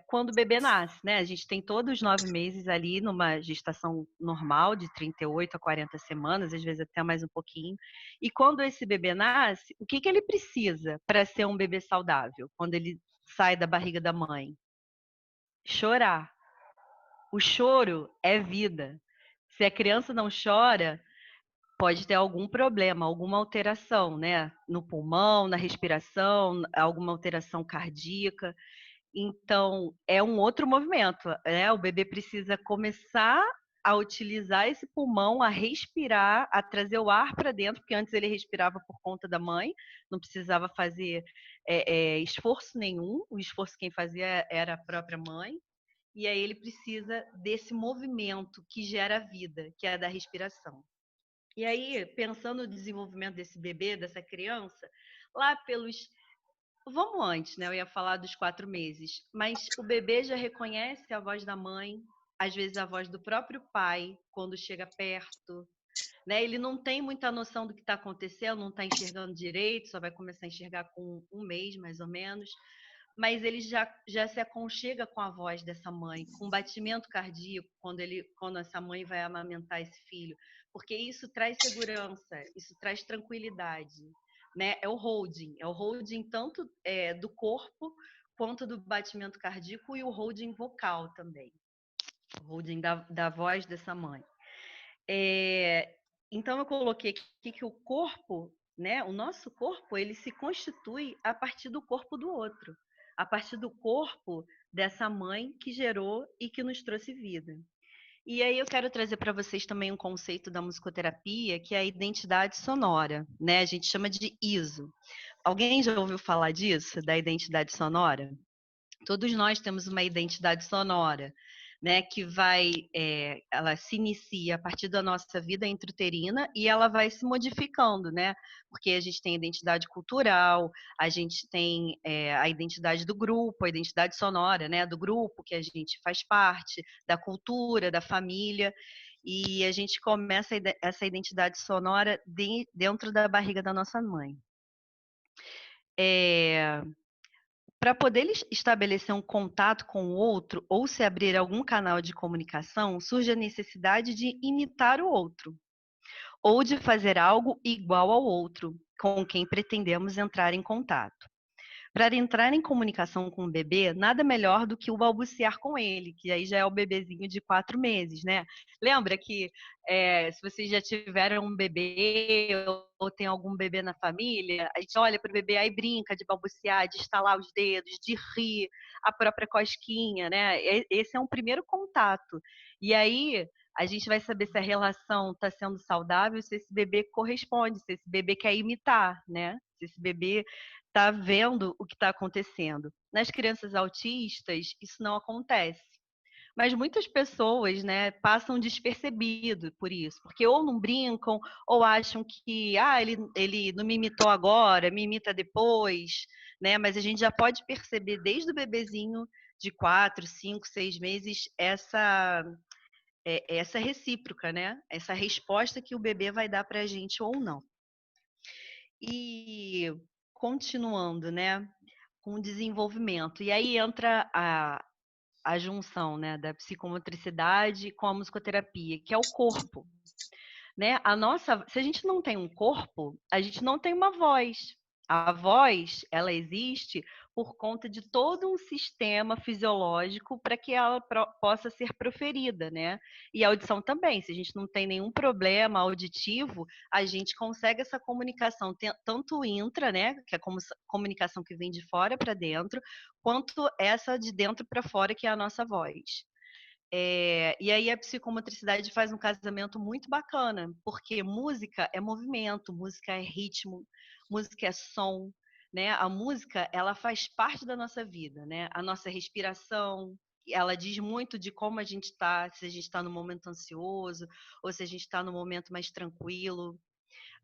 quando o bebê nasce, né? A gente tem todos os 9 meses ali numa gestação normal, de 38 a 40 semanas, às vezes até mais um pouquinho. E quando esse bebê nasce, o que ele precisa para ser um bebê saudável? Quando ele sai da barriga da mãe? Chorar. O choro é vida. Se a criança não chora, pode ter algum problema, alguma alteração, né? No pulmão, na respiração, alguma alteração cardíaca. Então, é um outro movimento, né? O bebê precisa começar a utilizar esse pulmão, a respirar, a trazer o ar para dentro, porque antes ele respirava por conta da mãe, não precisava fazer esforço nenhum, o esforço quem fazia era a própria mãe, e aí ele precisa desse movimento que gera vida, que é a da respiração. E aí, pensando no desenvolvimento desse bebê, dessa criança, lá pelos... Vamos antes, né? Eu ia falar dos 4 meses. Mas o bebê já reconhece a voz da mãe, às vezes a voz do próprio pai, quando chega perto, né? Ele não tem muita noção do que está acontecendo, não está enxergando direito, só vai começar a enxergar com 1 mês, mais ou menos. Mas ele já se aconchega com a voz dessa mãe, com o batimento cardíaco, quando essa mãe vai amamentar esse filho. Porque isso traz segurança, isso traz tranquilidade, né? É o holding tanto do corpo quanto do batimento cardíaco e o holding vocal também, o holding da voz dessa mãe. Então eu coloquei aqui que o corpo, né, o nosso corpo, ele se constitui a partir do corpo do outro, a partir do corpo dessa mãe que gerou e que nos trouxe vida. E aí eu quero trazer para vocês também um conceito da musicoterapia, que é a identidade sonora, né? A gente chama de ISO. Alguém já ouviu falar disso, da identidade sonora? Todos nós temos uma identidade sonora, né, que ela se inicia a partir da nossa vida intrauterina e ela vai se modificando, né? Porque a gente tem a identidade cultural, a gente tem a identidade do grupo, a identidade sonora, né, do grupo que a gente faz parte, da cultura, da família, e a gente começa essa identidade sonora dentro da barriga da nossa mãe. Para poder estabelecer um contato com o outro ou se abrir algum canal de comunicação, surge a necessidade de imitar o outro, ou de fazer algo igual ao outro, com quem pretendemos entrar em contato. Para entrar em comunicação com o bebê, nada melhor do que o balbuciar com ele, que aí já é o bebezinho de 4 meses, né? Lembra que se vocês já tiveram um bebê ou tem algum bebê na família, a gente olha para o bebê aí brinca de balbuciar, de estalar os dedos, de rir, a própria cosquinha, né? Esse é um primeiro contato. E aí a gente vai saber se a relação está sendo saudável, se esse bebê corresponde, se esse bebê quer imitar, né? Se esse bebê está vendo o que está acontecendo. Nas crianças autistas, isso não acontece. Mas muitas pessoas, né, passam despercebido por isso, porque ou não brincam, ou acham que ele não me imitou agora, me imita depois, né? Mas a gente já pode perceber desde o bebezinho de 4, 5, 6 meses essa recíproca, né? Essa resposta que o bebê vai dar para a gente ou não. E continuando, né, com o desenvolvimento. E aí entra a junção, né, da psicomotricidade com a musicoterapia, que é o corpo, né? Se a gente não tem um corpo, a gente não tem uma voz. A voz, ela existe por conta de todo um sistema fisiológico para que ela possa ser proferida, né? E a audição também. Se a gente não tem nenhum problema auditivo, a gente consegue essa comunicação, tanto intra, né? Que é a comunicação que vem de fora para dentro, quanto essa de dentro para fora, que é a nossa voz. E aí a psicomotricidade faz um casamento muito bacana, porque música é movimento, música é ritmo, música é som, né? A música, ela faz parte da nossa vida, né? A nossa respiração, ela diz muito de como a gente está, se a gente está no momento ansioso ou se a gente está no momento mais tranquilo.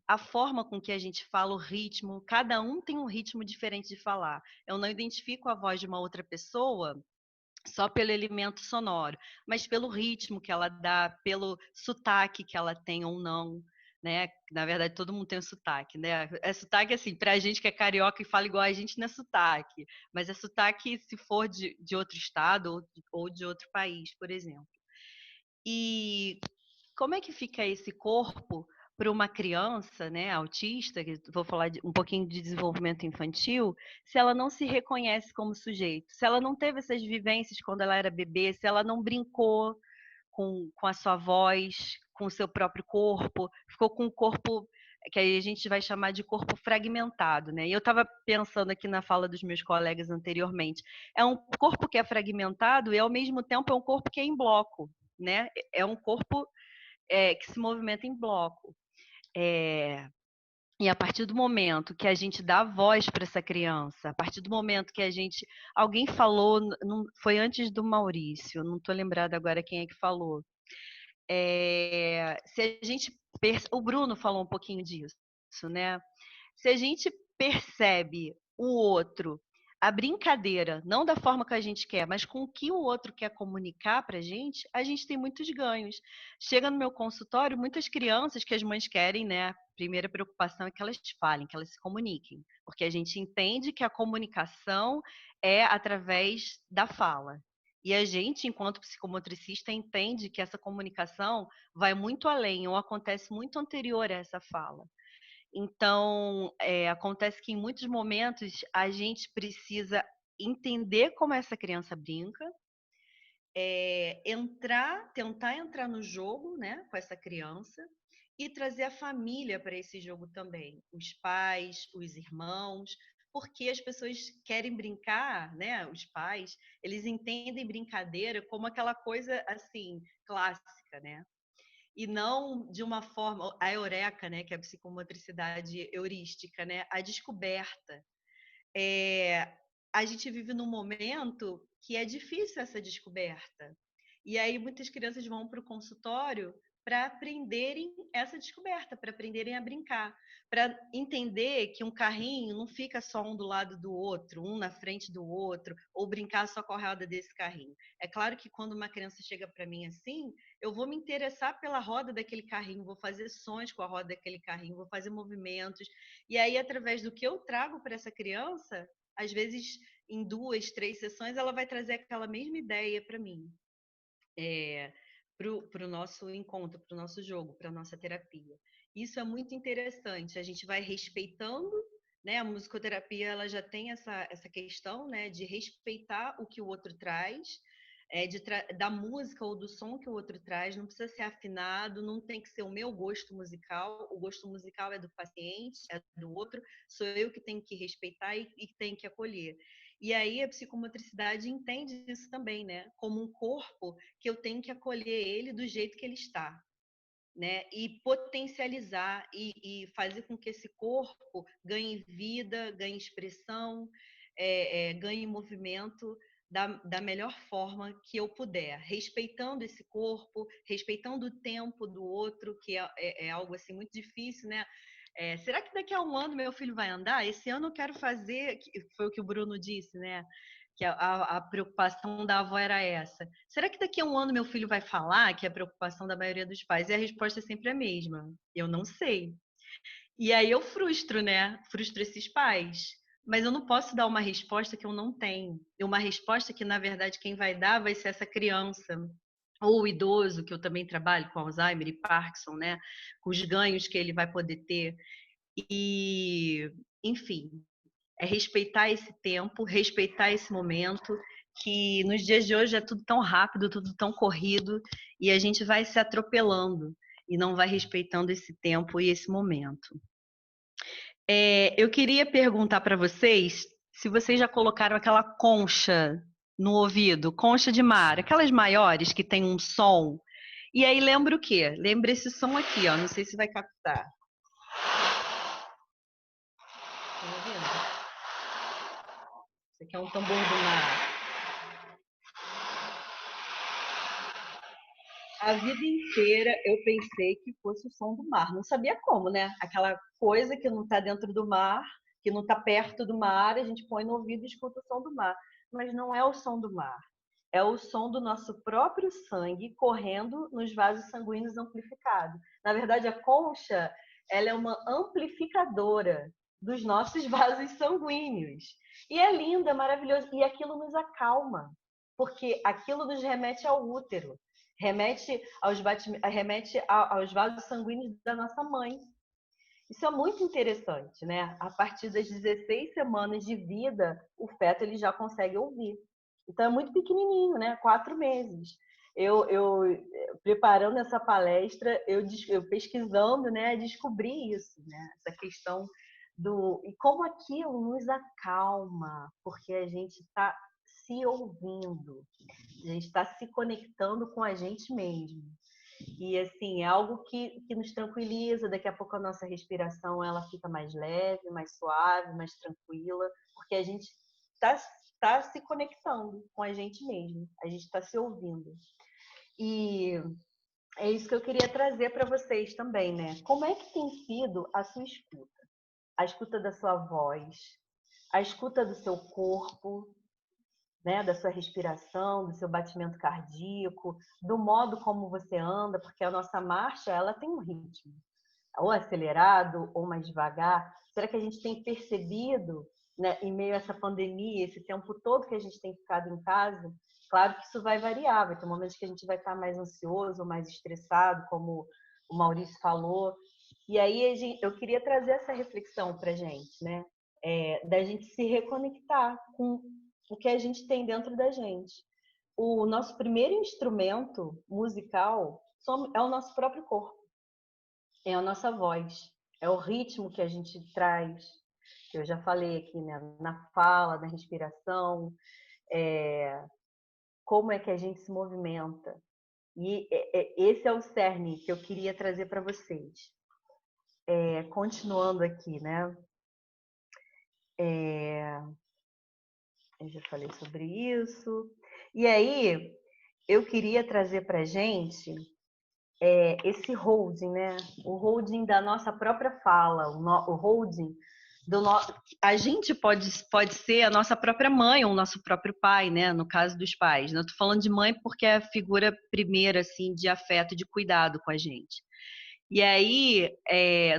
A forma com que a gente fala, o ritmo, cada um tem um ritmo diferente de falar. Eu não identifico a voz de uma outra pessoa só pelo elemento sonoro, mas pelo ritmo que ela dá, pelo sotaque que ela tem ou não, né? Na verdade, todo mundo tem um sotaque, né? É sotaque, assim, pra gente que é carioca e fala igual a gente, não é sotaque, mas é sotaque se for de outro estado ou de outro país, por exemplo. E como é que fica esse corpo para uma criança, né, autista, que vou falar um pouquinho de desenvolvimento infantil, se ela não se reconhece como sujeito, se ela não teve essas vivências quando ela era bebê, se ela não brincou com a sua voz, com o seu próprio corpo, ficou com o corpo que aí a gente vai chamar de corpo fragmentado, né? E eu estava pensando aqui na fala dos meus colegas anteriormente, é um corpo que é fragmentado e ao mesmo tempo é um corpo que é em bloco, né? É um corpo que se movimenta em bloco. E a partir do momento que a gente dá voz para essa criança, a partir do momento que alguém falou, não, foi antes do Maurício, não estou lembrada agora quem é que falou, Se a gente o Bruno falou um pouquinho disso, né? Se a gente percebe o outro, a brincadeira, não da forma que a gente quer, mas com o que o outro quer comunicar para a gente tem muitos ganhos. Chega no meu consultório, muitas crianças que as mães querem, né? A primeira preocupação é que elas falem, que elas se comuniquem, porque a gente entende que a comunicação é através da fala. E a gente, enquanto psicomotricista, entende que essa comunicação vai muito além, ou acontece muito anterior a essa fala. Então, acontece que em muitos momentos a gente precisa entender como essa criança brinca, tentar entrar no jogo, né, com essa criança e trazer a família para esse jogo também, os pais, os irmãos, porque as pessoas querem brincar, né? Os pais, eles entendem brincadeira como aquela coisa assim clássica, né? E não de uma forma a eureka, né? Que é a psicomotricidade heurística, né? A descoberta. A gente vive num momento que é difícil essa descoberta. E aí muitas crianças vão para o consultório para aprenderem essa descoberta, para aprenderem a brincar, para entender que um carrinho não fica só um do lado do outro, um na frente do outro, ou brincar só com a roda desse carrinho. É claro que quando uma criança chega para mim assim, eu vou me interessar pela roda daquele carrinho, vou fazer sons com a roda daquele carrinho, vou fazer movimentos. E aí, através do que eu trago para essa criança, às vezes, em 2, 3 sessões, ela vai trazer aquela mesma ideia para mim, para o nosso encontro, para o nosso jogo, para a nossa terapia. Isso é muito interessante, a gente vai respeitando, né? A musicoterapia ela já tem essa questão, né, de respeitar o que o outro traz, da música ou do som que o outro traz, não precisa ser afinado, não tem que ser o meu gosto musical, o gosto musical é do paciente, é do outro, sou eu que tenho que respeitar e tenho que acolher. E aí a psicomotricidade entende isso também, né? Como um corpo que eu tenho que acolher ele do jeito que ele está, né? E potencializar e fazer com que esse corpo ganhe vida, ganhe expressão, ganhe movimento da melhor forma que eu puder, respeitando esse corpo, respeitando o tempo do outro, que é algo assim muito difícil, né? Será que daqui a um ano meu filho vai andar? Esse ano eu quero fazer, foi o que o Bruno disse, né? Que a preocupação da avó era essa. Será que daqui a um ano meu filho vai falar? Que é a preocupação da maioria dos pais. E a resposta é sempre a mesma. Eu não sei. E aí eu frustro, né? Frustro esses pais. Mas eu não posso dar uma resposta que eu não tenho. E uma resposta que, na verdade, quem vai dar vai ser essa criança. Ou o idoso, que eu também trabalho com Alzheimer e Parkinson, né? Com os ganhos que ele vai poder ter. E, enfim, é respeitar esse tempo, respeitar esse momento, que nos dias de hoje é tudo tão rápido, tudo tão corrido, e a gente vai se atropelando e não vai respeitando esse tempo e esse momento. Eu queria perguntar para vocês se vocês já colocaram aquela concha no ouvido, concha de mar, aquelas maiores que tem um som. E aí lembra o quê? Lembra esse som aqui, ó. Não sei se vai captar. Tá ouvindo? Esse aqui é um tambor do mar. A vida inteira eu pensei que fosse o som do mar. Não sabia como, né? Aquela coisa que não está dentro do mar, que não está perto do mar, a gente põe no ouvido e escuta o som do mar. Mas não é o som do mar. É o som do nosso próprio sangue correndo nos vasos sanguíneos amplificados. Na verdade, a concha, ela é uma amplificadora dos nossos vasos sanguíneos. E é linda, maravilhoso. E aquilo nos acalma, porque aquilo nos remete ao útero. Remete aos vasos sanguíneos da nossa mãe. Isso é muito interessante, né? A partir das 16 semanas de vida, o feto ele já consegue ouvir. Então, é muito pequenininho, né? 4 meses. Eu preparando essa palestra, eu pesquisando, né? Descobri isso, né? Essa questão e como aquilo nos acalma, porque a gente está se ouvindo, a gente está se conectando com a gente mesmo. E assim, é algo que nos tranquiliza. Daqui a pouco a nossa respiração ela fica mais leve, mais suave, mais tranquila, porque a gente está se conectando com a gente mesmo, a gente está se ouvindo. E é isso que eu queria trazer para vocês também, né? Como é que tem sido a sua escuta? A escuta da sua voz, a escuta do seu corpo, né? Da sua respiração, do seu batimento cardíaco, do modo como você anda, porque a nossa marcha, ela tem um ritmo, ou acelerado ou mais devagar. Será que a gente tem percebido, né, em meio a essa pandemia, esse tempo todo que a gente tem ficado em casa? Claro que isso vai variar, vai ter momentos que a gente vai estar mais ansioso, mais estressado, como o Maurício falou. E aí eu queria trazer essa reflexão para a gente, né? Da gente se reconectar com o que a gente tem dentro da gente. O nosso primeiro instrumento musical é o nosso próprio corpo, é a nossa voz, é o ritmo que a gente traz, que eu já falei aqui, né? Na fala, na respiração, como é que a gente se movimenta. E esse é o cerne que eu queria trazer para vocês. Continuando aqui, né? Eu já falei sobre isso. E aí, eu queria trazer para a gente esse holding, né? O holding da nossa própria fala, o holding do nosso... A gente pode ser a nossa própria mãe ou o nosso próprio pai, né? No caso dos pais. Eu tô falando de mãe porque é a figura primeira, assim, de afeto, de cuidado com a gente. E aí,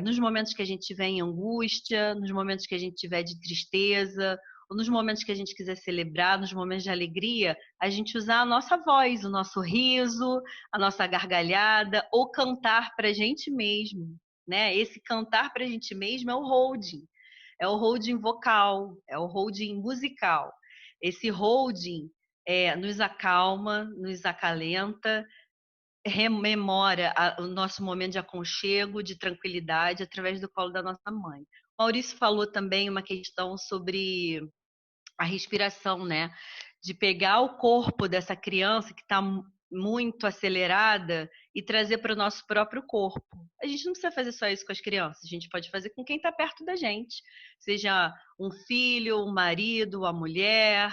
nos momentos que a gente tiver em angústia, nos momentos que a gente tiver de tristeza, ou nos momentos que a gente quiser celebrar, nos momentos de alegria, a gente usar a nossa voz, o nosso riso, a nossa gargalhada, ou cantar para a gente mesmo, né? Esse cantar para a gente mesmo é o holding vocal, é o holding musical. Esse holding nos acalma, nos acalenta, rememora o nosso momento de aconchego, de tranquilidade, através do colo da nossa mãe. Maurício falou também uma questão sobre a respiração, né? De pegar o corpo dessa criança que está muito acelerada e trazer para o nosso próprio corpo. A gente não precisa fazer só isso com as crianças, a gente pode fazer com quem está perto da gente, seja um filho, um marido, a mulher,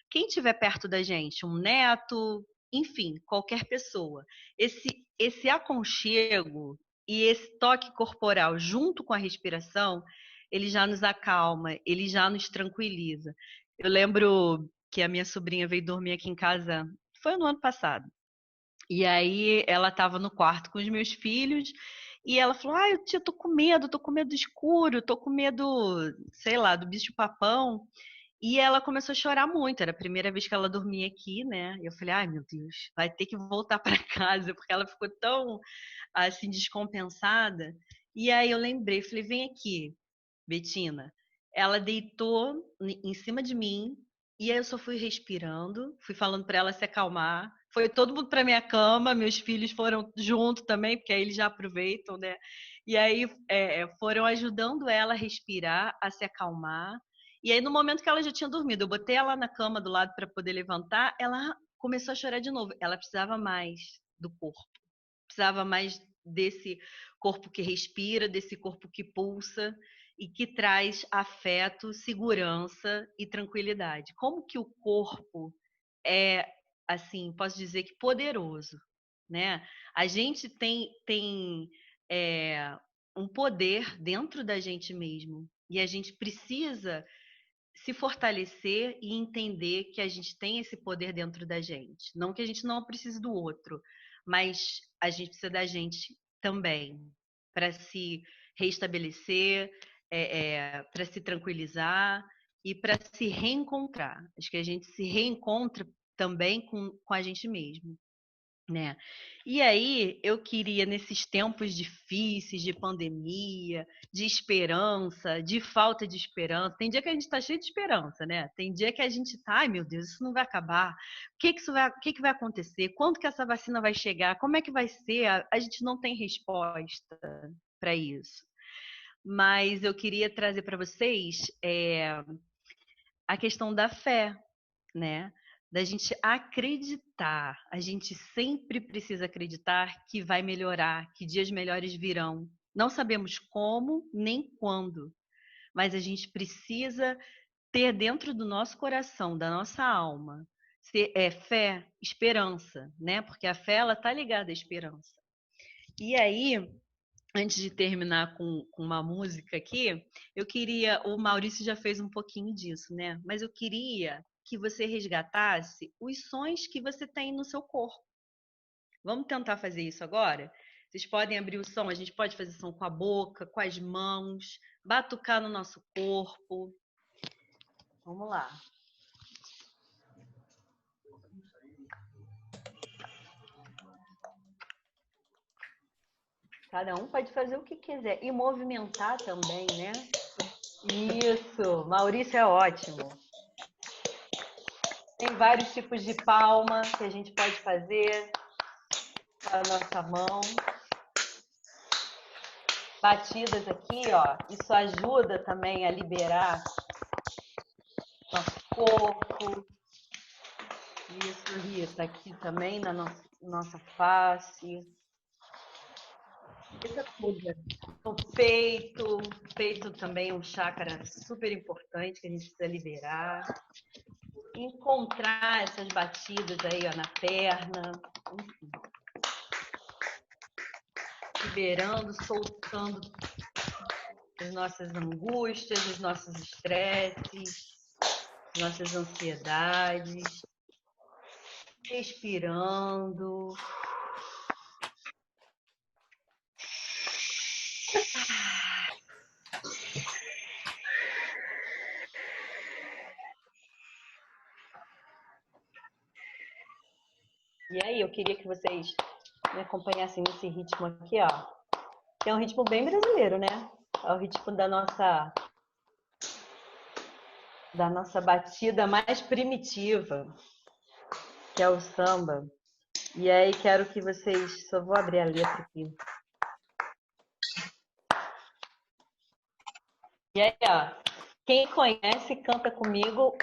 quem estiver perto da gente, um neto, enfim, qualquer pessoa. Esse aconchego e esse toque corporal junto com a respiração, ele já nos acalma, ele já nos tranquiliza. Eu lembro que a minha sobrinha veio dormir aqui em casa, foi no ano passado. E aí ela estava no quarto com os meus filhos e ela falou: tia, tô com medo do escuro, tô com medo, sei lá, do bicho-papão. E ela começou a chorar muito, era a primeira vez que ela dormia aqui, né? E eu falei: ai, meu Deus, vai ter que voltar para casa, porque ela ficou tão, assim, descompensada. E aí eu lembrei, falei: vem aqui, Betina. Ela deitou em cima de mim e aí eu só fui respirando, fui falando para ela se acalmar. Foi todo mundo para minha cama, meus filhos foram junto também, porque aí eles já aproveitam, né? E aí foram ajudando ela a respirar, a se acalmar. E aí no momento que ela já tinha dormido, eu botei ela na cama do lado para poder levantar, ela começou a chorar de novo. Ela precisava mais do corpo, precisava mais desse corpo que respira, desse corpo que pulsa e que traz afeto, segurança e tranquilidade. Como que o corpo é, assim, posso dizer que poderoso, né? A gente tem um poder dentro da gente mesmo e a gente precisa se fortalecer e entender que a gente tem esse poder dentro da gente. Não que a gente não precise do outro, mas a gente precisa da gente também para se restabelecer, para se tranquilizar e para se reencontrar. Acho que a gente se reencontra também com a gente mesmo, né? E aí eu queria, nesses tempos difíceis de pandemia, de esperança, de falta de esperança, tem dia que a gente está cheio de esperança, né? Tem dia que a gente tá, ai meu Deus, isso não vai acabar, o que vai acontecer, quando que essa vacina vai chegar, como é que vai ser? A gente não tem resposta para isso. Mas eu queria trazer para vocês a questão da fé, né? Da gente acreditar. A gente sempre precisa acreditar que vai melhorar, que dias melhores virão. Não sabemos como nem quando, mas a gente precisa ter dentro do nosso coração, da nossa alma, fé, esperança, né? Porque a fé, ela tá ligada à esperança. E aí, antes de terminar com uma música aqui, o Maurício já fez um pouquinho disso, né? Mas eu queria que você resgatasse os sons que você tem no seu corpo. Vamos tentar fazer isso agora? Vocês podem abrir o som, a gente pode fazer som com a boca, com as mãos, batucar no nosso corpo. Vamos lá. Cada um pode fazer o que quiser. E movimentar também, né? Isso! Maurício é ótimo. Tem vários tipos de palma que a gente pode fazer com a nossa mão. Batidas aqui, ó. Isso ajuda também a liberar nosso corpo. Isso, Rita, aqui também na nossa face. Essa coisa. O peito. O peito também é um chakra super importante que a gente precisa liberar. Encontrar essas batidas aí, ó, na perna. Enfim. Liberando, soltando as nossas angústias, os nossos estresses, nossas ansiedades. Respirando. E aí, eu queria que vocês me acompanhassem nesse ritmo aqui, ó. Que é um ritmo bem brasileiro, né? É o ritmo da nossa batida mais primitiva, que é o samba. E aí, quero que vocês... Só vou abrir a letra aqui. E aí, ó. Quem conhece, canta comigo.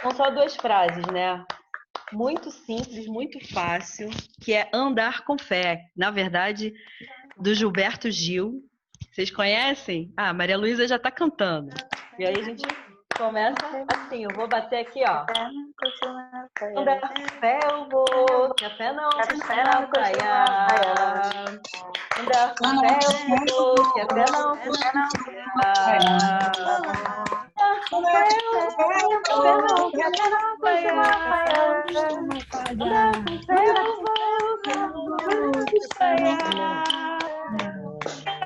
São só 2 frases, né? Muito simples, muito fácil, que é Andar com Fé. Na verdade, do Gilberto Gil. Vocês conhecem? Ah, Maria Luísa já está cantando. E aí a gente começa assim, eu vou bater aqui, ó. Andar com fé eu vou, que a fé não costuma falhar. Andar com fé eu vou, que a fé não costuma falhar.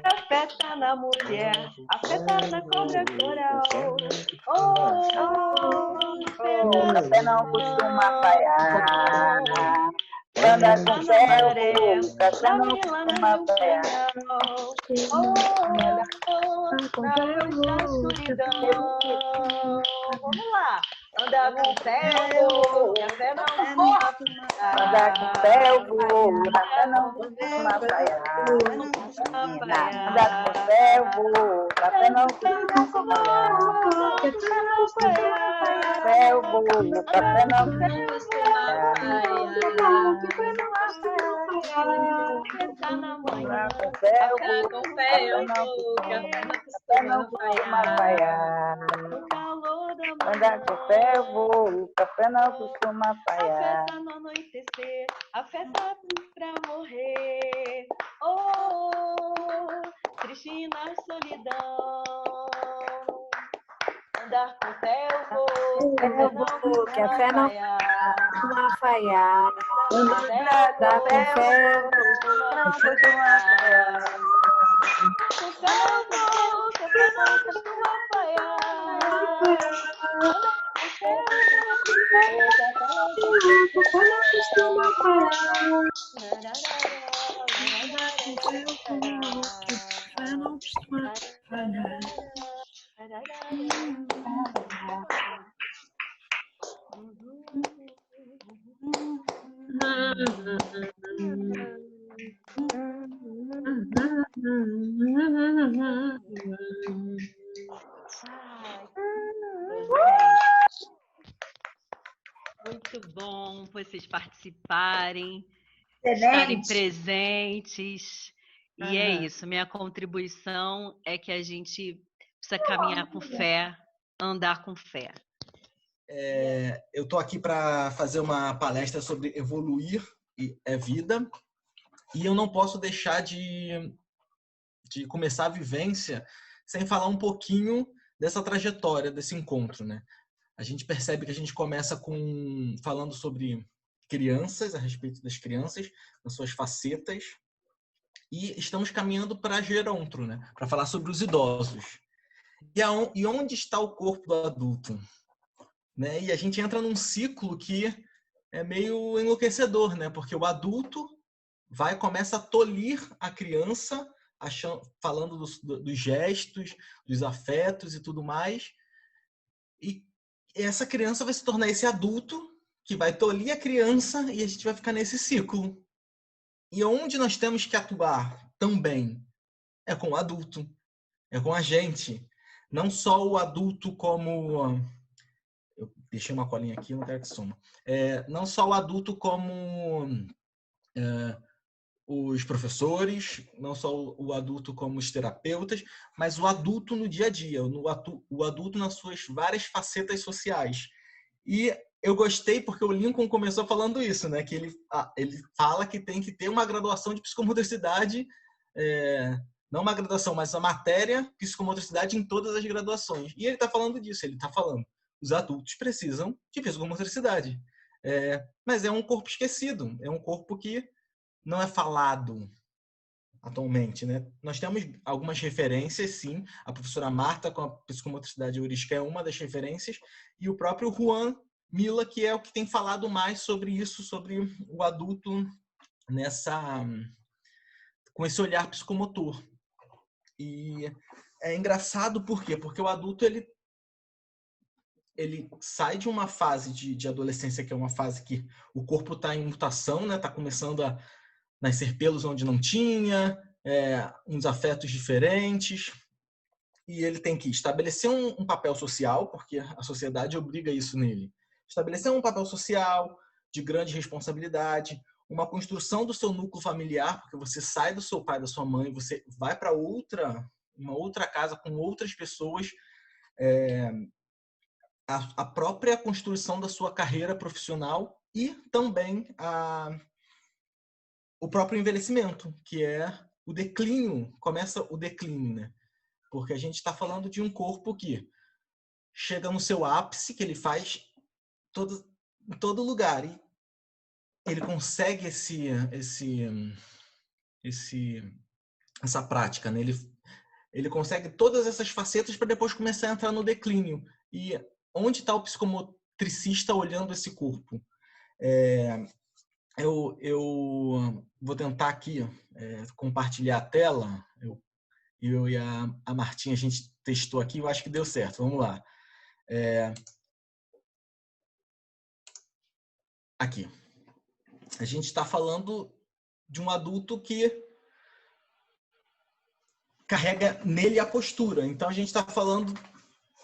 A fé tá na mulher, a fé tá na cobra coral. A fé não costuma falhar. Anda com fé, a fé não costuma falhar. Na escuridão. Vamos lá. Andar com fé eu vou, que a fé não costuma falhar. Andar com fé eu vou, a fé não costuma falhar. Andar com fé eu vou, a fé não costuma falhar. Fé eu vou, a fé não costuma falhar. Com fé eu vou, a fé não costuma falhar. Andar com fé eu vou, a fé não costuma falhar. A fé tá no anoitecer, a fé tá pra morrer. Oh, triste na solidão. Andar com fé eu vou, que a fé não costuma falhar. Andar com fé eu vou, não costuma falhar. Com fé eu vou, que a fé não costuma falhar. Muito bom vocês participarem, estarem presentes. E é isso, minha contribuição é que a gente precisa caminhar com fé, andar com fé. Eu estou aqui para fazer uma palestra sobre evoluir é vida, e eu não posso deixar de começar a vivência sem falar um pouquinho dessa trajetória, desse encontro, né? A gente percebe que a gente começa falando sobre crianças, a respeito das crianças, nas suas facetas, e estamos caminhando para gerontro, né? Para falar sobre os idosos. E onde está o corpo do adulto? Né? E a gente entra num ciclo que é meio enlouquecedor, né? Porque o adulto começa a tolir a criança, falando dos gestos, dos afetos e tudo mais. E essa criança vai se tornar esse adulto que vai tolir a criança, e a gente vai ficar nesse ciclo. E onde nós temos que atuar também é com o adulto, é com a gente. Não só o adulto como... Eu deixei uma colinha aqui, não quero que suma. Não só o adulto como os professores, não só o adulto como os terapeutas, mas o adulto no dia a dia, o adulto nas suas várias facetas sociais. E eu gostei porque o Lincoln começou falando isso, né? Que ele fala que tem que ter uma graduação de psicomotricidade, não uma graduação, mas a matéria psicomotricidade em todas as graduações. E ele está falando disso, ele está falando, os adultos precisam de psicomotricidade. Mas é um corpo esquecido, é um corpo que não é falado atualmente, né? Nós temos algumas referências, sim. A professora Marta, com a psicomotricidade heurística, é uma das referências, e o próprio Juan Mila, que é o que tem falado mais sobre isso, sobre o adulto com esse olhar psicomotor. E é engraçado por quê? Porque o adulto ele sai de uma fase de adolescência, que é uma fase que o corpo está em mutação, né? Está começando a nascer pelos onde não tinha, uns afetos diferentes, e ele tem que estabelecer um papel social, porque a sociedade obriga isso nele. Estabelecer um papel social de grande responsabilidade, uma construção do seu núcleo familiar, porque você sai do seu pai, da sua mãe, você vai para uma outra casa com outras pessoas, a própria construção da sua carreira profissional e também o próprio envelhecimento, que é o declínio, começa o declínio, né? Porque a gente está falando de um corpo que chega no seu ápice, que ele faz em todo lugar, e ele consegue essa prática, né? Ele consegue todas essas facetas para depois começar a entrar no declínio. E onde está o psicomotricista olhando esse corpo? Eu vou tentar aqui compartilhar a tela. Eu e a Martinha, a gente testou aqui, eu acho que deu certo. Vamos lá. Aqui. A gente está falando de um adulto que carrega nele a postura. Então, a gente está falando...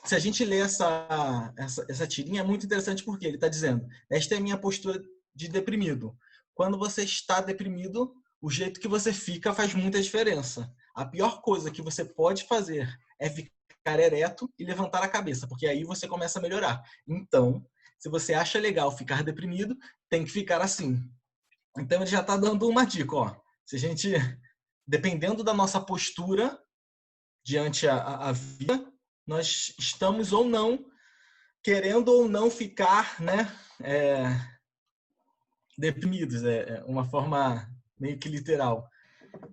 Se a gente ler essa tirinha, é muito interessante porque ele está dizendo: esta é a minha postura de deprimido. Quando você está deprimido, o jeito que você fica faz muita diferença. A pior coisa que você pode fazer é ficar ereto e levantar a cabeça, porque aí você começa a melhorar. Então, se você acha legal ficar deprimido, tem que ficar assim. Então, ele já está dando uma dica. Ó. Se a gente, dependendo da nossa postura diante a vida, nós estamos ou não, querendo ou não ficar, né, deprimidos. É uma forma meio que literal.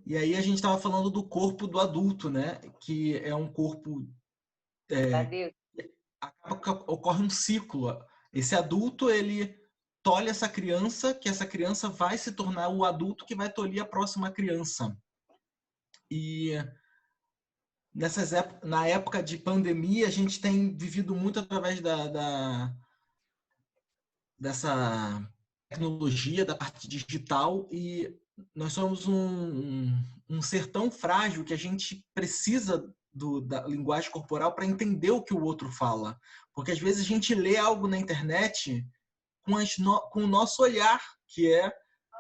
E aí a gente estava falando do corpo do adulto, né, que é um corpo... ocorre um ciclo. Esse adulto, ele tolhe essa criança, que essa criança vai se tornar o adulto que vai tolir a próxima criança. E... na época de pandemia, a gente tem vivido muito através dessa tecnologia, da parte digital, e nós somos um ser tão frágil que a gente precisa da linguagem corporal para entender o que o outro fala. Porque às vezes a gente lê algo na internet com o nosso olhar, que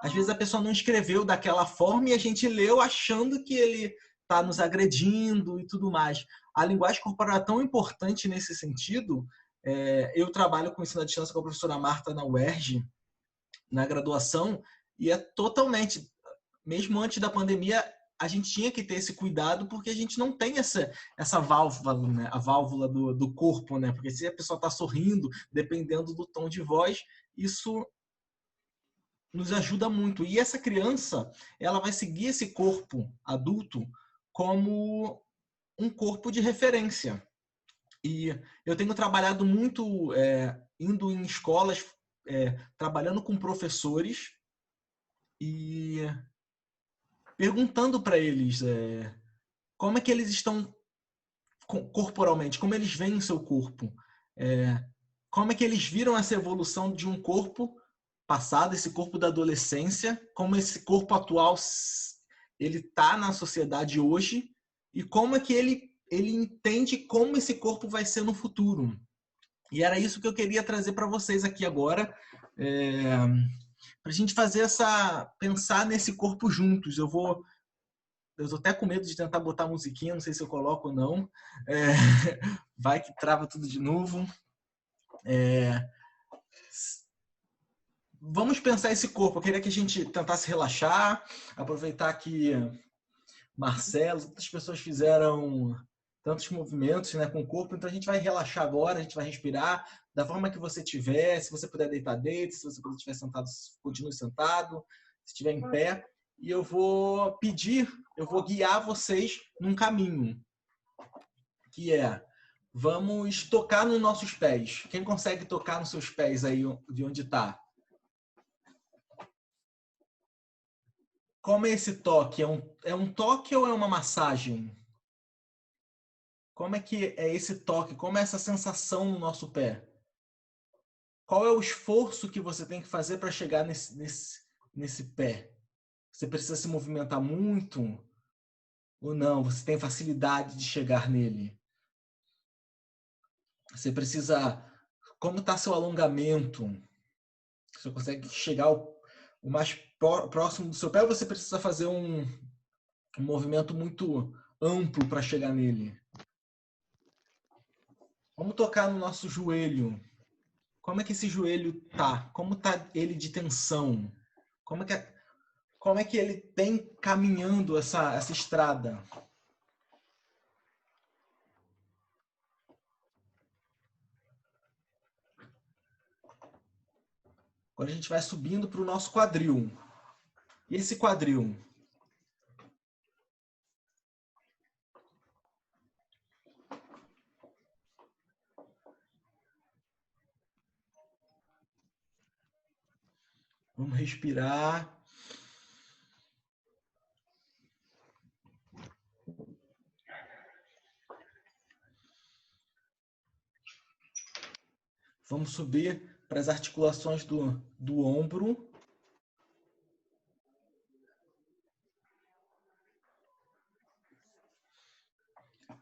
às vezes a pessoa não escreveu daquela forma e a gente leu achando que ele está nos agredindo e tudo mais. A linguagem corporal é tão importante nesse sentido Eu trabalho com ensino à distância com a professora Marta na UERJ, na graduação, e é totalmente, mesmo antes da pandemia, a gente tinha que ter esse cuidado porque a gente não tem essa válvula, né? A válvula do corpo, né? Porque se a pessoa está sorrindo, dependendo do tom de voz, isso nos ajuda muito. E essa criança, ela vai seguir esse corpo adulto como um corpo de referência. E eu tenho trabalhado muito indo em escolas, trabalhando com professores e perguntando para eles como é que eles estão corporalmente, como eles veem o seu corpo, como é que eles viram essa evolução de um corpo passado, esse corpo da adolescência, como esse corpo atual ele está na sociedade hoje e como é que ele entende como esse corpo vai ser no futuro. E era isso que eu queria trazer para vocês aqui agora, para a gente pensar nesse corpo juntos. Eu tô até com medo de tentar botar musiquinha, não sei se eu coloco ou não. Vai que trava tudo de novo. Vamos pensar esse corpo. Eu queria que a gente tentasse relaxar, aproveitar que Marcelo, outras pessoas fizeram tantos movimentos, né, com o corpo, então a gente vai relaxar agora, a gente vai respirar da forma que você tiver. Se você puder deitar, deite. Se você puder estiver sentado, continue sentado. Se estiver em pé. E eu vou guiar vocês num caminho, que vamos tocar nos nossos pés. Quem consegue tocar nos seus pés aí de onde está? Como é esse toque? É um toque ou é uma massagem? Como é que é esse toque? Como é essa sensação no nosso pé? Qual é o esforço que você tem que fazer para chegar nesse pé? Você precisa se movimentar muito ou não? Você tem facilidade de chegar nele? Você precisa... Como está seu alongamento? Você consegue chegar o mais próximo do seu pé ou você precisa fazer um movimento muito amplo para chegar nele? Vamos tocar no nosso joelho. Como é que esse joelho tá? Como tá ele de tensão? Como é que ele tem caminhando essa estrada? Agora a gente vai subindo para o nosso quadril. E esse quadril? Vamos respirar. Vamos subir para as articulações do ombro.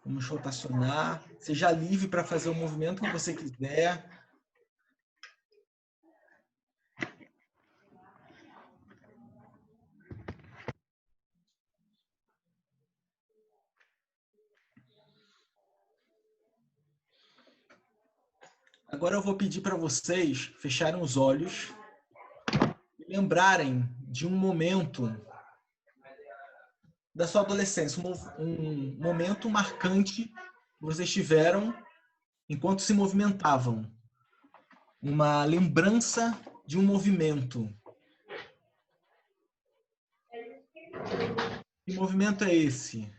Vamos rotacionar. Seja livre para fazer o movimento que você quiser. Agora eu vou pedir para vocês fecharem os olhos e lembrarem de um momento da sua adolescência, um momento marcante que vocês tiveram enquanto se movimentavam. Uma lembrança de um movimento. Que movimento é esse?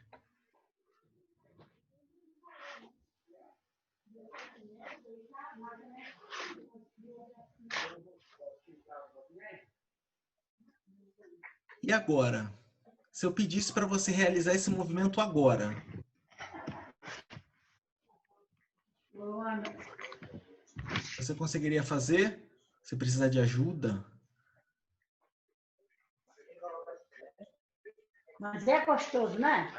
E agora? Se eu pedisse para você realizar esse movimento agora? Você conseguiria fazer? Você precisa de ajuda? Mas é gostoso, né?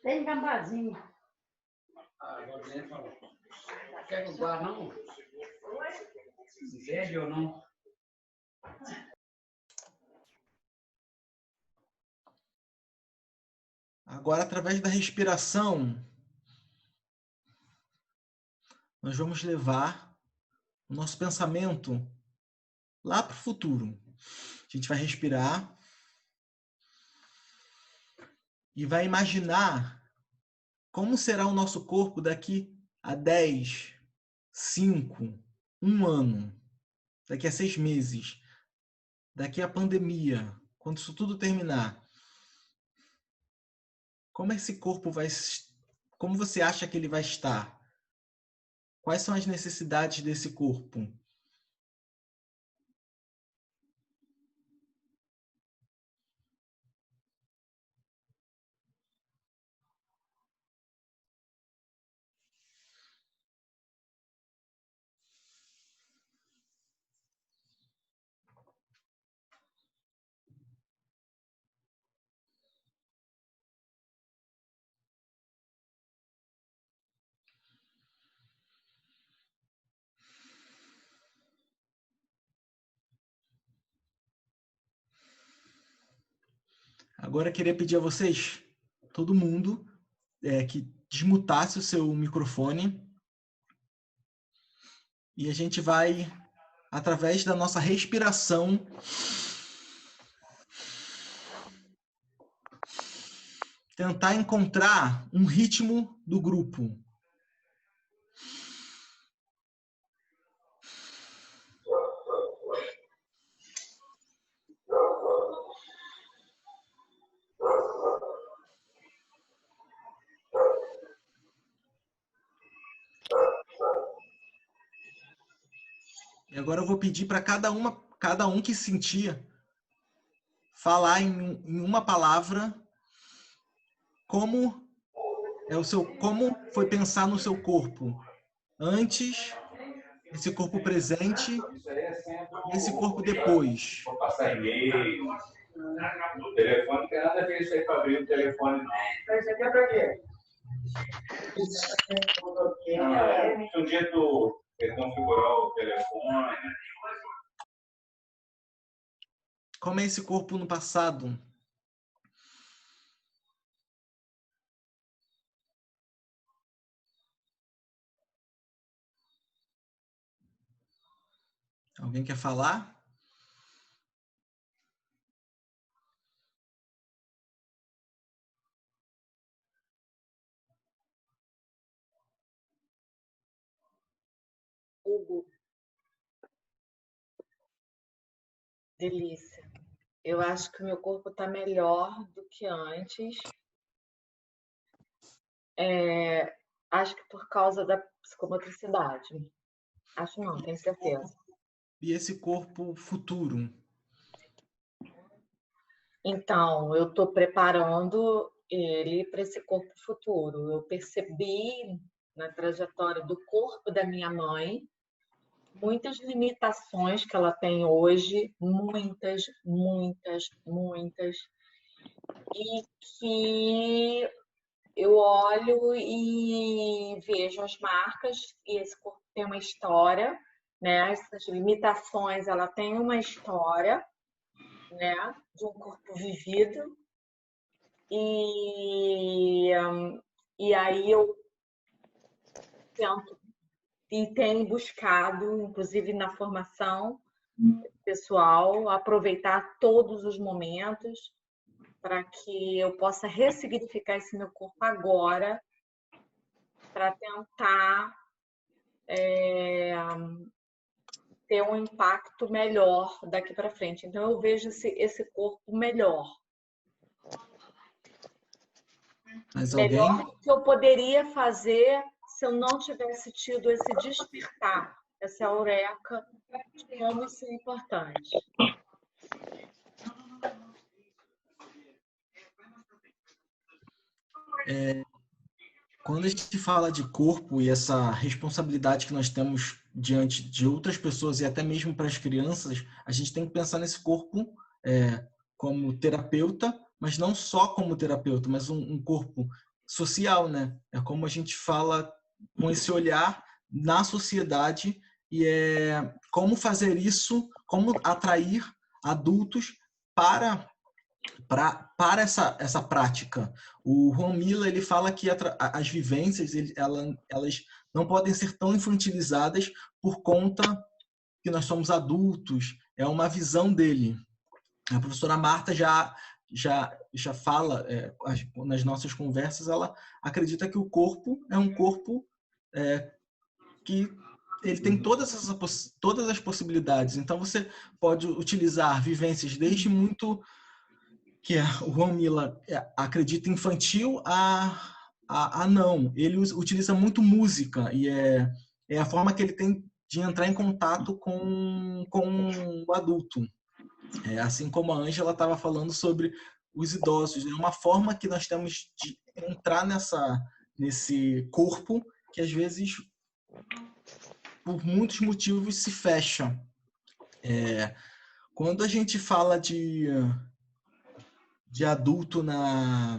Tem gambazinho. Agora nem falou. Quer lugar não? Velho ou não? Agora, através da respiração, nós vamos levar o nosso pensamento lá para o futuro. A gente vai respirar e vai imaginar como será o nosso corpo daqui a 10, 5, 1 ano, daqui a 6 meses, daqui à pandemia, quando isso tudo terminar. Como esse corpo vai... Como você acha que ele vai estar? Quais são as necessidades desse corpo? Agora eu queria pedir a vocês, todo mundo, que desmutasse o seu microfone e a gente vai, através da nossa respiração, tentar encontrar um ritmo do grupo. E agora eu vou pedir para cada um que sentir falar em uma palavra como foi pensar no seu corpo antes, esse corpo presente e esse corpo depois. Vou passar e-mail. O telefone não tem nada a ver isso aí para abrir o telefone. Isso aqui é para quê? Se um dia tu configurar o telefone. Como é esse corpo no passado? Alguém quer falar? Hugo. Delícia. Eu acho que o meu corpo está melhor do que antes. Acho que por causa da psicomotricidade. Acho não, tenho certeza. E esse corpo futuro? Então, eu estou preparando ele para esse corpo futuro. Eu percebi na trajetória do corpo da minha mãe muitas limitações que ela tem hoje, muitas, e que eu olho e vejo as marcas, e esse corpo tem uma história, né? Essas limitações, ela tem uma história, né? De um corpo vivido, e aí eu tento e tenho buscado, inclusive na formação pessoal, aproveitar todos os momentos para que eu possa ressignificar esse meu corpo agora, para tentar ter um impacto melhor daqui para frente. Então, eu vejo esse corpo melhor. Mas melhor do que eu poderia fazer se eu não tivesse tido esse despertar, essa eureka, de como isso é importante. Quando a gente fala de corpo e essa responsabilidade que nós temos diante de outras pessoas e até mesmo para as crianças, a gente tem que pensar nesse corpo como terapeuta, mas não só como terapeuta, mas um corpo social, né? É como a gente fala com esse olhar na sociedade e como fazer isso, como atrair adultos para para essa prática. O Juan Miller, ele fala que as vivências elas não podem ser tão infantilizadas por conta que nós somos adultos. É uma visão dele. A professora Marta já fala, nas nossas conversas, ela acredita que o corpo é um corpo que ele tem todas as possibilidades. Então, você pode utilizar vivências desde muito, que o Juan Miller acredita, infantil, a não. Ele utiliza muito música, e é a forma que ele tem de entrar em contato com o adulto. Assim como a Ângela estava falando sobre os idosos. É uma forma que nós temos de entrar nesse corpo que, às vezes, por muitos motivos, se fecha. Quando a gente fala de adulto na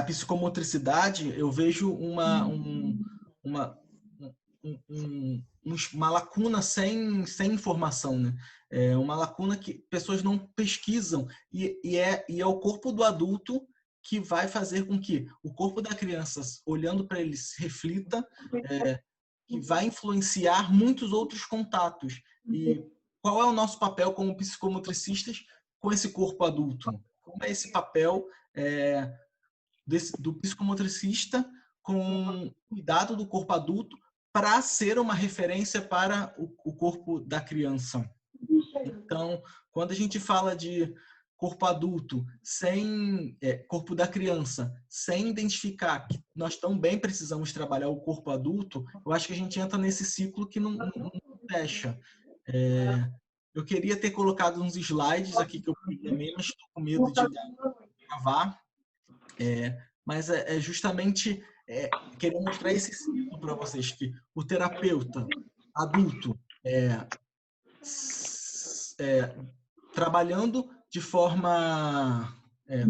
psicomotricidade, eu vejo uma lacuna sem informação, né? Uma lacuna que pessoas não pesquisam, e é o corpo do adulto que vai fazer com que o corpo da criança, olhando para ele, se reflita, que vai influenciar muitos outros contatos. E qual é o nosso papel como psicomotricistas com esse corpo adulto? Como é esse papel do psicomotricista com cuidado do corpo adulto para ser uma referência para o corpo da criança? Então, quando a gente fala de corpo adulto, corpo da criança, sem identificar que nós também precisamos trabalhar o corpo adulto, eu acho que a gente entra nesse ciclo que não fecha. Eu queria ter colocado uns slides aqui que eu programei, mas estou com medo de gravar. Mas é justamente querer mostrar esse ciclo para vocês, que o terapeuta adulto trabalhando de forma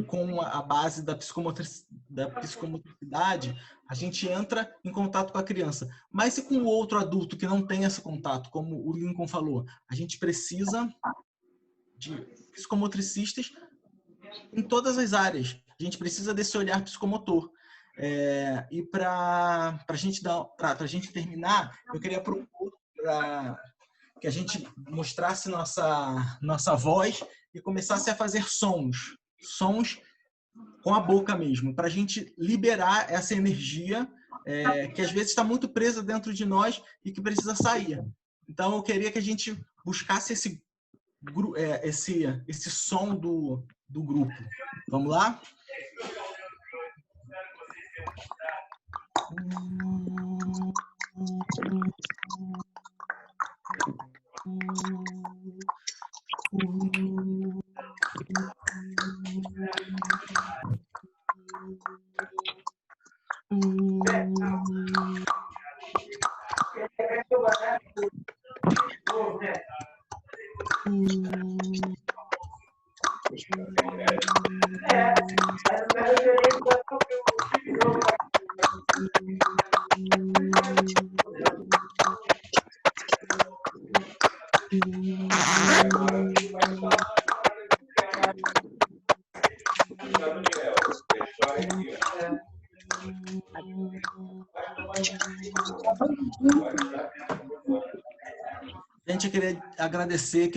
com a base da psicomotricidade, a gente entra em contato com a criança. Mas se com o outro adulto que não tem esse contato, como o Lincoln falou, a gente precisa de psicomotricistas em todas as áreas. A gente precisa desse olhar psicomotor. E para a gente terminar, eu queria propor que a gente mostrasse nossa voz e começasse a fazer sons com a boca mesmo, para a gente liberar essa energia que às vezes está muito presa dentro de nós e que precisa sair. Então eu queria que a gente buscasse esse som do grupo. Vamos lá? Gente, eu queria agradecer,